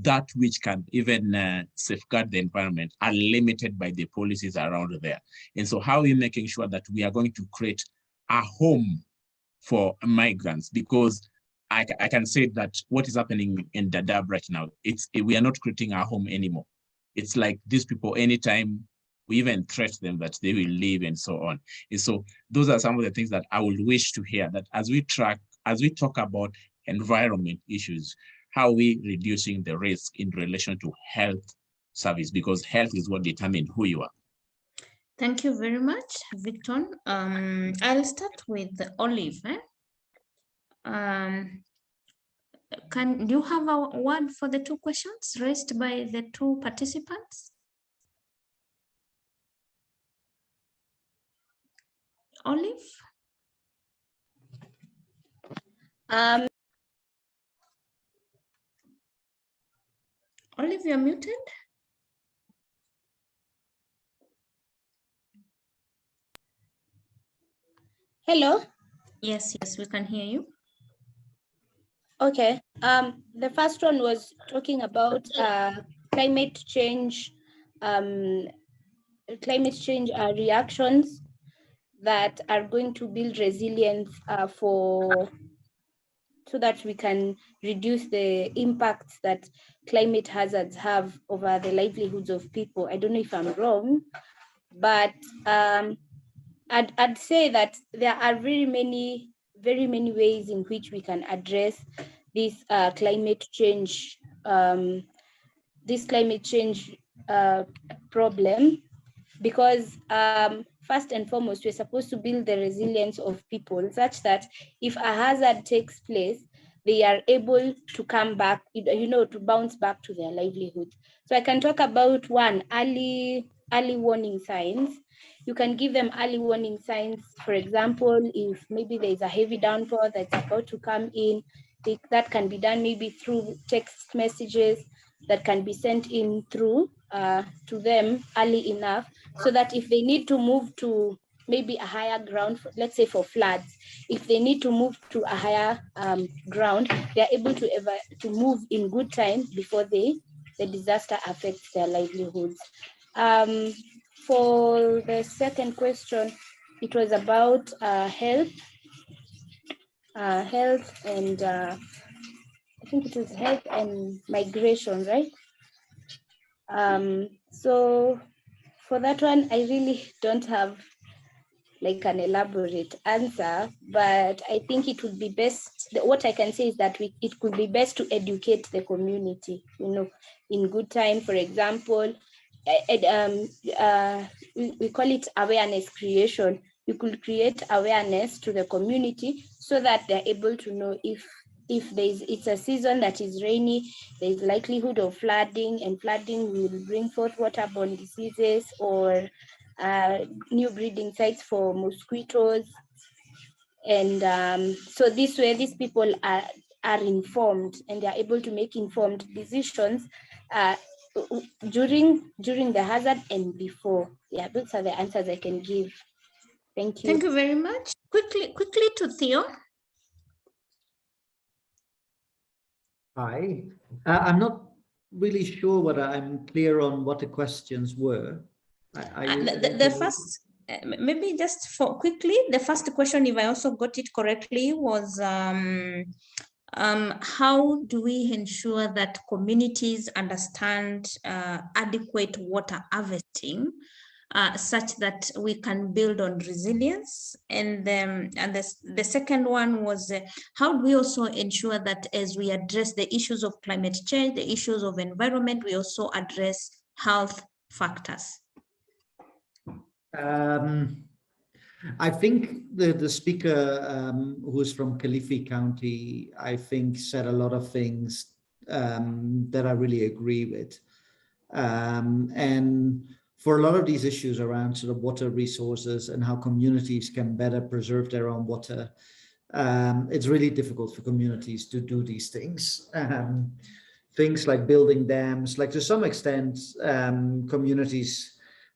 that which can even safeguard the environment, are limited by the policies around there. And so how are we making sure that we are going to create a home for migrants? Because I can say that what is happening in Dadaab right now, we are not creating a home anymore. It's like these people, anytime we even threat them that they will leave and so on. And so those are some of the things that I would wish to hear, that as we talk about environment issues, how are we reducing the risk in relation to health service? Because health is what determines who you are. Thank you very much, Victor. I'll start with Olive. Can you have a word for the two questions raised by the two participants? Olive? Olive, you're muted. Hello? Yes, we can hear you. Okay. The first one was talking about climate change reactions that are going to build resilience so that we can reduce the impacts that climate hazards have over the livelihoods of people. I don't know if I'm wrong, but I'd say that there are very many ways in which we can address this climate change problem, because first and foremost, we're supposed to build the resilience of people such that if a hazard takes place, they are able to come back, to bounce back to their livelihood. So I can talk about one, early warning signs. You can give them early warning signs. For example, if maybe there's a heavy downpour that's about to come in, that can be done maybe through text messages that can be sent in through to them early enough, so that if they need to move to maybe a higher ground, let's say for floods, if they need to move to a higher ground, they're able to move in good time before the disaster affects their livelihoods. For the second question, it was about health and I think it was health and migration, right? So for that one, I really don't have like an elaborate answer, but I think it would be best, what I can say is that it could be best to educate the community, in good time. For example, we call it awareness creation. You could create awareness to the community so that they're able to know if it's a season that is rainy, there's likelihood of flooding, and flooding will bring forth waterborne diseases or new breeding sites for mosquitoes. And so this way, these people are informed, and they are able to make informed decisions during the hazard and before. Yeah, those are the answers I can give. Thank you. Thank you very much. Quickly to Theo. Hi. I'm not really sure whether I'm clear on what the questions were. maybe just for quickly, the first question, if I also got it correctly, was how do we ensure that communities understand adequate water harvesting such that we can build on resilience? And the second one was how do we also ensure that as we address the issues of climate change, the issues of environment, we also address health factors? I think the speaker who's from Kilifi County, I think said a lot of things that I really agree with. And for a lot of these issues around sort of water resources and how communities can better preserve their own water, it's really difficult for communities to do these things. Things like building dams, like to some extent, communities,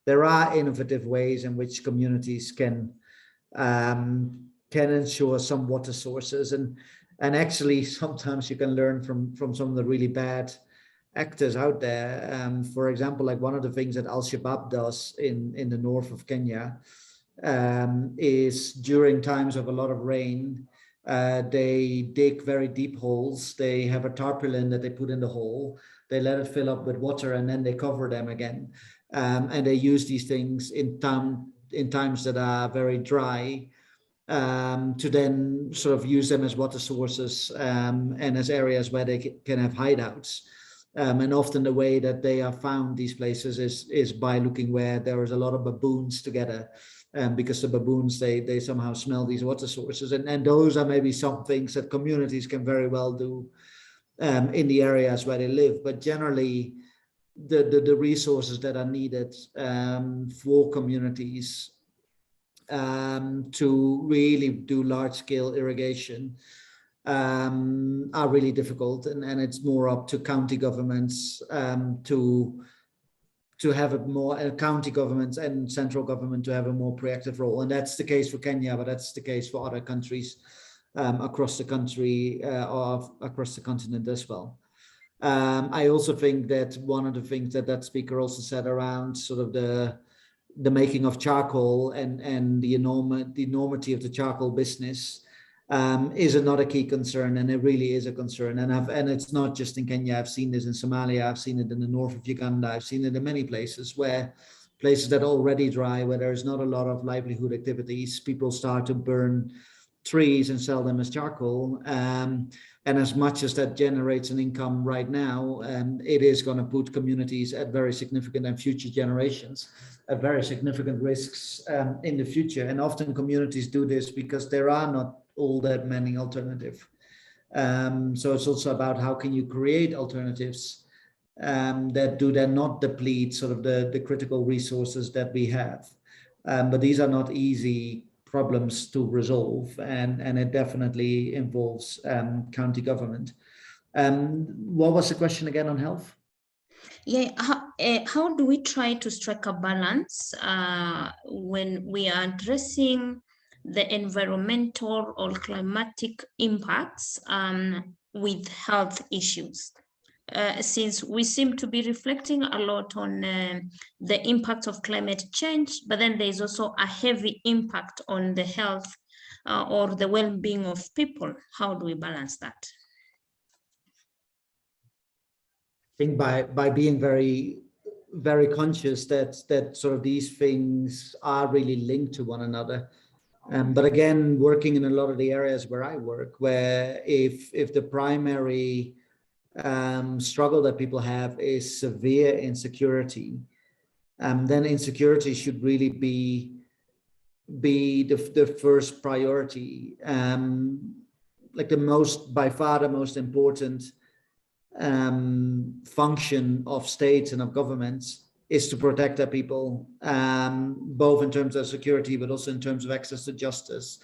there are innovative ways in which communities can ensure some water sources, and actually sometimes you can learn from some of the really bad actors out there. For example, like one of the things that Al-Shabaab does in the north of Kenya is during times of a lot of rain, they dig very deep holes. They have a tarpaulin that they put in the hole. They let it fill up with water and then they cover them again. And they use these things in times that are very dry to then sort of use them as water sources and as areas where they can have hideouts. And often the way that they are found, these places, is by looking where there is a lot of baboons together, because the baboons, they somehow smell these water sources. And those are maybe some things that communities can very well do in the areas where they live. But generally, the resources that are needed for communities to really do large-scale irrigation are really difficult, and it's more up to county governments to have a more county governments and central government to have a more proactive role. And that's the case for Kenya, but that's the case for other countries across the country or across the continent as well. I also think that one of the things that speaker also said around sort of the making of charcoal and the enormity of the charcoal business is another key concern, and it really is a concern. And it's not just in Kenya. I've seen this in Somalia. I've seen it in the north of Uganda. I've seen it in many places that are already dry, where there's not a lot of livelihood activities. People start to burn trees and sell them as charcoal. And as much as that generates an income right now, it is going to put communities at very significant, and future generations at very significant risks in the future. And often communities do this because there are not all that many alternatives. So it's also about how can you create alternatives that do then not deplete sort of the critical resources that we have. But these are not easy problems to resolve, and it definitely involves county government. What was the question again on health? Yeah, how do we try to strike a balance when we are addressing the environmental or climatic impacts with health issues? Since we seem to be reflecting a lot on the impact of climate change, but then there's also a heavy impact on the health or the well-being of people. How do we balance that? I think by being very, very conscious that sort of these things are really linked to one another. But again, working in a lot of the areas where I work, where if the primary struggle that people have is severe insecurity, then insecurity should really be the first priority. Like by far the most important function of states and of governments is to protect their people, both in terms of security, but also in terms of access to justice,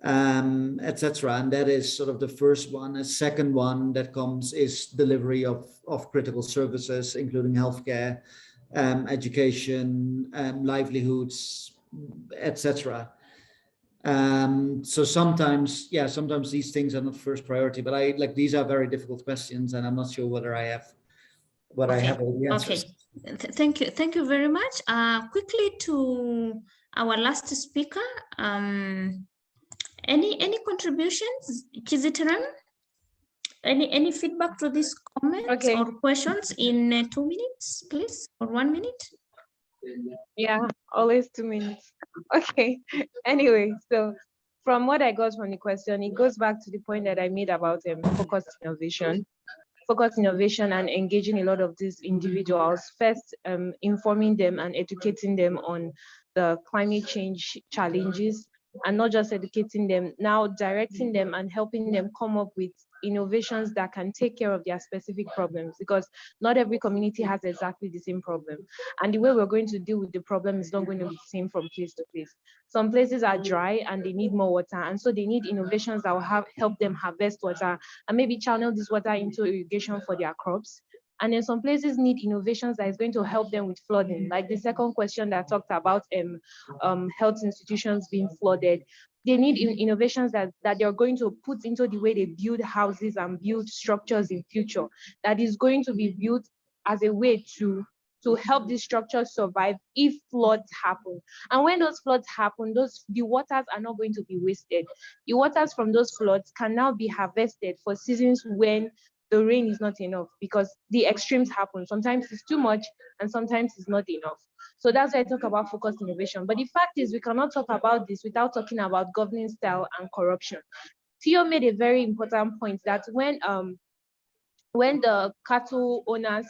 etc. And that is sort of the first one. A second one that comes is delivery of critical services, including healthcare, education, livelihoods, etc. So sometimes these things are not first priority, but these are very difficult questions, and I'm not sure whether I have all the answers. Okay, thank you very much. Quickly to our last speaker. Any contributions, Kizitiran? Any feedback to these comments or questions in 2 minutes, please, or 1 minute? Yeah, always 2 minutes. Okay. Anyway, so from what I got from the question, it goes back to the point that I made about focused innovation and engaging a lot of these individuals, first informing them and educating them on the climate change challenges, and not just educating them, now directing them and helping them come up with innovations that can take care of their specific problems, because not every community has exactly the same problem. And the way we're going to deal with the problem is not going to be the same from place to place. Some places are dry and they need more water, and so they need innovations that will help them harvest water and maybe channel this water into irrigation for their crops. And then some places need innovations that is going to help them with flooding, like the second question that talked about health institutions being flooded. They need innovations that they're going to put into the way they build houses and build structures in future, that is going to be built as a way to help these structures survive if floods happen. And when those floods happen, the waters are not going to be wasted. The waters from those floods can now be harvested for seasons when the rain is not enough, because the extremes happen. Sometimes it's too much and sometimes it's not enough. So that's why I talk about focused innovation. But the fact is, we cannot talk about this without talking about governing style and corruption. Theo made a very important point that when the cattle owners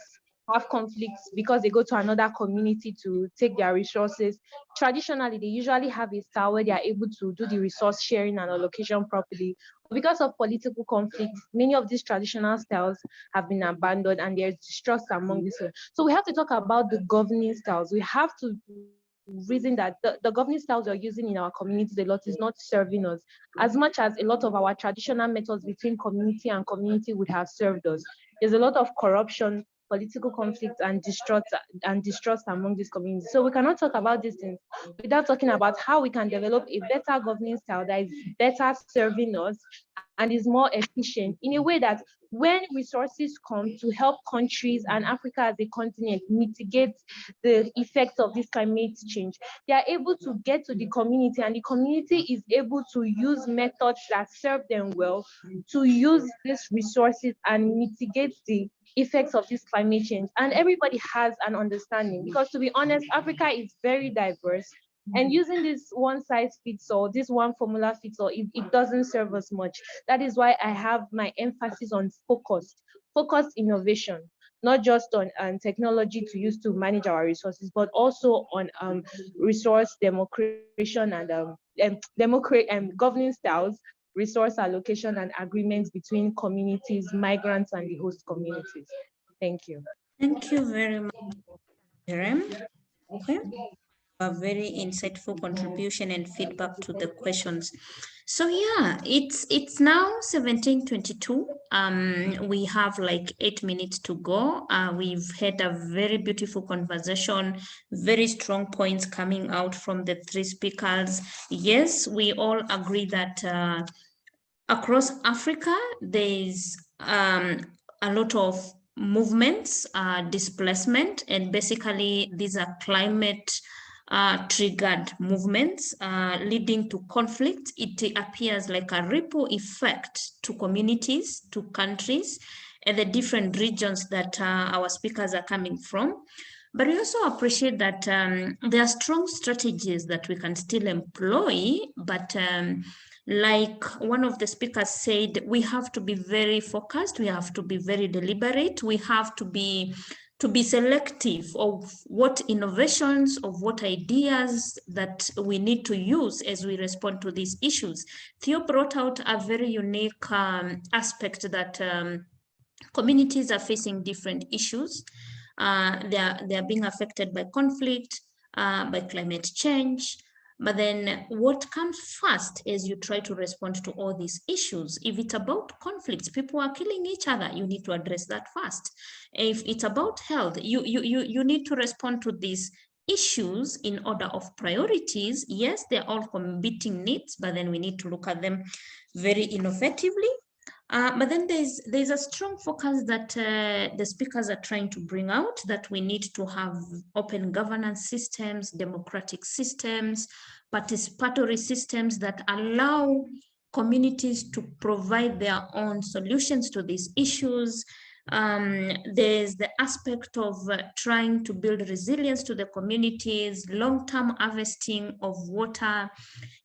have conflicts because they go to another community to take their resources, traditionally they usually have a style where they are able to do the resource sharing and allocation properly. Because of political conflict, many of these traditional styles have been abandoned and there's distrust among this. So we have to talk about the governing styles. We have to reason that the governing styles we're using in our communities a lot is not serving us as much as a lot of our traditional methods between community and community would have served us. There's a lot of corruption, political conflict, and distrust among these communities. So we cannot talk about these things without talking about how we can develop a better governing style that is better serving us and is more efficient, in a way that when resources come to help countries and Africa as a continent mitigate the effects of this climate change, they are able to get to the community, and the community is able to use methods that serve them well to use these resources and mitigate the effects of this climate change. And everybody has an understanding, because to be honest, Africa is very diverse. And using this one size fits all, this one formula fits all, it doesn't serve us much. That is why I have my emphasis on focused innovation, not just on technology to use to manage our resources, but also on resource democratization and governing styles, resource allocation, and agreements between communities, migrants, and the host communities. Thank you. Thank you very much, Jerem. Okay. A very insightful contribution and feedback to the questions. So yeah, it's now 17:22. We have like 8 minutes to go. We've had a very beautiful conversation, very strong points coming out from the three speakers. Yes, we all agree that across Africa, there's a lot of movements, displacement, and basically these are climate triggered movements leading to conflict. It appears like a ripple effect to communities, to countries, and the different regions that our speakers are coming from. But we also appreciate that there are strong strategies that we can still employ, but like one of the speakers said, we have to be very focused, we have to be very deliberate, we have to be selective of what innovations, of what ideas that we need to use as we respond to these issues. Theo brought out a very unique aspect that communities are facing different issues. They are being affected by conflict, by climate change. But then what comes first as you try to respond to all these issues? If it's about conflicts, people are killing each other, you need to address that first. If it's about health, you need to respond to these issues in order of priorities. Yes, they're all competing needs, but then we need to look at them very innovatively. But then there's a strong focus that the speakers are trying to bring out, that we need to have open governance systems, democratic systems, participatory systems that allow communities to provide their own solutions to these issues. There's the aspect of trying to build resilience to the communities, long-term harvesting of water.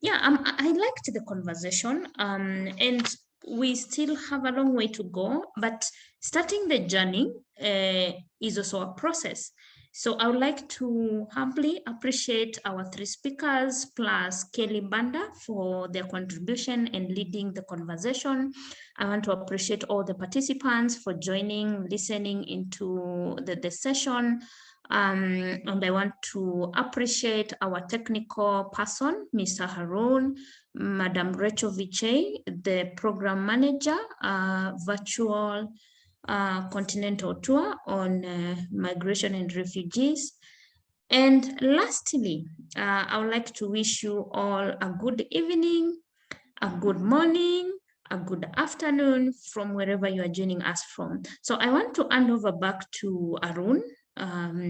Yeah, I liked the conversation, and we still have a long way to go, but starting the journey is also a process. So I would like to humbly appreciate our 3 speakers plus Kelly Banda for their contribution and leading the conversation. I want to appreciate all the participants for joining, listening into the session. And I want to appreciate our technical person, Mr. Harun, Madam Rachel Vichey, the program manager, virtual continental tour on migration and refugees. And lastly, I would like to wish you all a good evening, a good morning, a good afternoon from wherever you are joining us from. So I want to hand over back to Arun.